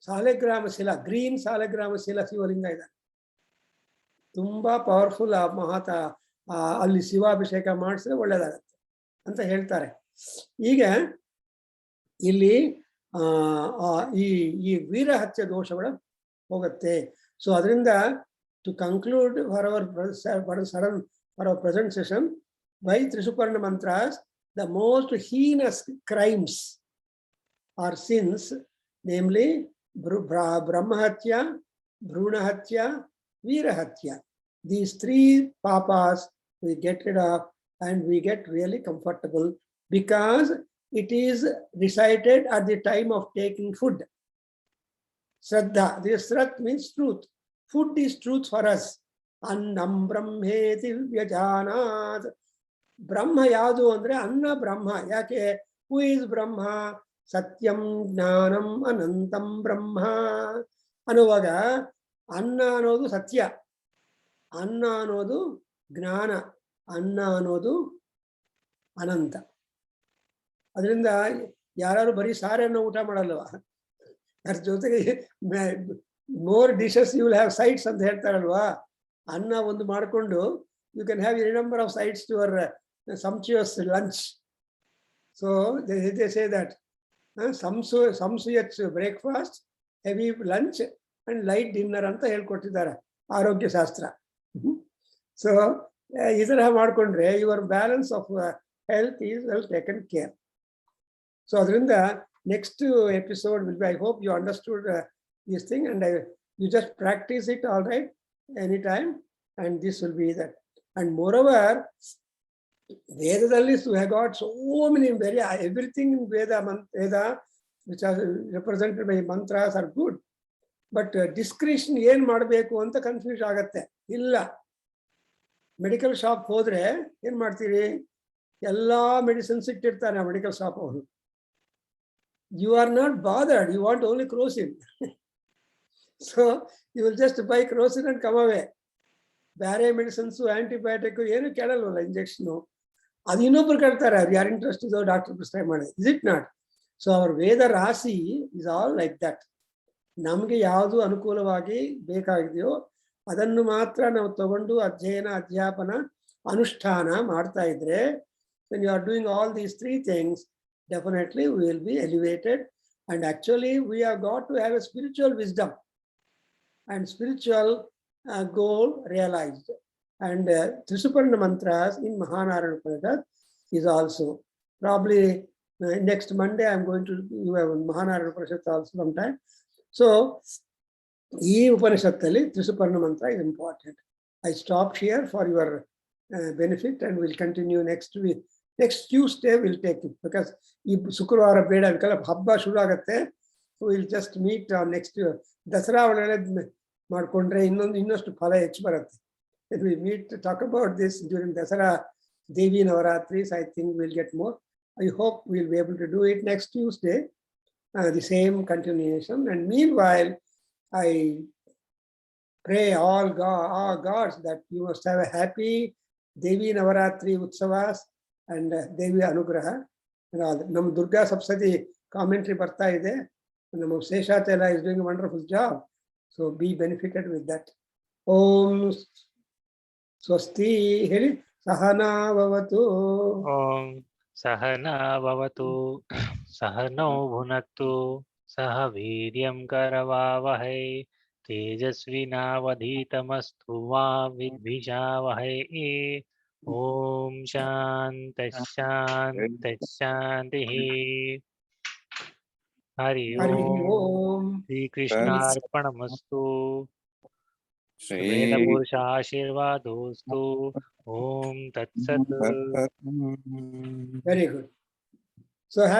saligrama shila, green Saligrama ಶಿಲಾ ಶಿವಲಿಂಗ ಇದೆ. ತುಂಬಾ ಪವರ್ಫುಲ್ ಆ ಮಹಾತ. ಅಲ್ಲಿ ಶಿವಾಭಿಷೇಕ ಮಾಡಿಸಿದ್ರೆ ಒಳ್ಳೇದಾಗತ್ತೆ ಅಂತ ಹೇಳ್ತಾರೆ. ಈಗ ಇಲ್ಲಿ ಈ ವೀರ ಹತ್ಯೆ ದೋಷಗಳು ಹೋಗುತ್ತೆ. ಸೊ ಅದರಿಂದ to conclude for our present session, by Trisuparna mantras, the most heinous crimes or sins, namely Brahmahatya, Bhrunahatya, Veerahatya. These three papas we get rid of and we get really comfortable because it is recited at the time of taking food. Shraddha, this Shraddha means truth. Food is truth for us. Annam brahmeti vyajanat. ಬ್ರಹ್ಮ ಯಾವುದು ಅಂದ್ರೆ ಅನ್ನ ಬ್ರಹ್ಮ. ಯಾಕೆ? Who is ಬ್ರಹ್ಮ? ಸತ್ಯಂ ಜ್ಞಾನಂ ಅನಂತಂ ಬ್ರಹ್ಮ ಅನ್ನುವಾಗ ಅನ್ನ ಅನ್ನೋದು ಸತ್ಯ, ಅನ್ನ ಅನ್ನೋದು ಜ್ಞಾನ, ಅನ್ನ ಅನ್ನೋದು ಅನಂತ. ಅದರಿಂದ ಯಾರು ಬರೀ ಸಾರನ್ನು ಊಟ ಮಾಡಲ್ವ, ಅದ್ರ ಜೊತೆಗೆ more dishes you will have sides ಅಂತ ಹೇಳ್ತಾರಲ್ವಾ. ಅನ್ನ ಒಂದು ಮಾಡಿಕೊಂಡು you can have any number of sides to your sumptuous lunch. So they say that sumptuous breakfast, heavy lunch and light dinner anta helkottidare arogya shastra. So idara ಮಾಡ್ಕೊಂಡ್ರೆ your balance of health is well taken care. So adrinda next episode will be, I hope you understood this thing and you just practice it all right anytime, and this will be that. And moreover, Vedadalli we have got so many everything in Veda which are represented by mantras are good, but discretion ಏನು ಮಾಡಬೇಕು ಅಂತ confuse ಆಗತ್ತೆ. ಇಲ್ಲ, medical shop ಹೋದ್ರೆ ಏನ್ ಮಾಡ್ತೀರಿ, ಎಲ್ಲಾ medicines ಇಟ್ಟಿರ್ತಾನೆ ಆ ಮೆಡಿಕಲ್ ಶಾಪ್ ಅವರು. You are not bothered, you want only Crocin. So you will just buy Crocin and come away. ಬೇರೆ ಮೆಡಿಸಿನ್ಸು ಆಂಟಿಬಯೋಟಿಕ್ ಏನು ಕೇಳಲ್ವಲ್ಲ, ಇಂಜೆಕ್ಷನು ಅದು ಇನ್ನೊಬ್ರು ಕೇಳ್ತಾರೆ, ಅವ್ರು ಯಾರು ಇಂಟ್ರೆಸ್ಟ್ ಇದೋ ಡಾಕ್ಟರ್ ಪ್ರಿಸ್ಕ್ರೈಬ್ ಮಾಡಿ. Is it not? So our Veda rashi is all like that. ನಮಗೆ ಯಾವುದು ಅನುಕೂಲವಾಗಿ ಬೇಕಾಗಿದೆಯೋ ಅದನ್ನು ಮಾತ್ರ ನಾವು ತಗೊಂಡು ಅಧ್ಯಯನ, ಅಧ್ಯಾಪನ, ಅನುಷ್ಠಾನ ಮಾಡ್ತಾ ಇದ್ರೆ, when you are doing all these three things, definitely we will be elevated. And actually we have got to have a spiritual wisdom and spiritual goal realized. And Trisuparna mantras in Mahanarayana Upanishad is also probably next Monday I am going to do a Mahanarayana Upanishad also sometime. So ee Upanishadalli Trisuparna mantra is important. I stopped here for your benefit and will continue next week. Next Tuesday we'll take it because ee Shukravaara beda vikala habba shuru agutte. We will just meet on next Dasara ಒಳಗಡೆ ಮಾಡ್ಕೊಂಡ್ರೆ ಇನ್ನಷ್ಟು ಫಲ ಹೆಚ್ಚು ಬರುತ್ತೆ. If we meet to talk about this during Dasara Devi Navaratris, I think we'll get more. I hope we'll be able to do it next Tuesday, the same continuation. And meanwhile, I pray all gods that you must have a happy Devi Navaratri Utsavas and Devi Anugraha. And all. Nam Durga Sapsati commentary ಬರ್ತಾ ಇದೆ. Nam Seshachala is doing a wonderful job. So be benefited with that. Om Swasti Heri Sahana Bhavatu. Om सहना भवतु सहनौ भुनक्तु सह वीर्यं करवावहै तेजस्विनावधीतमस्तु मा विद्विषावहै ॐ शान्तः शान्तः शान्तिः हरि हरि ओम ओम श्रीकृष्णार्पणमस्तु श्री वेदपुरुषाशीर्वादोस्तु ओम तत्सत् very good. So happy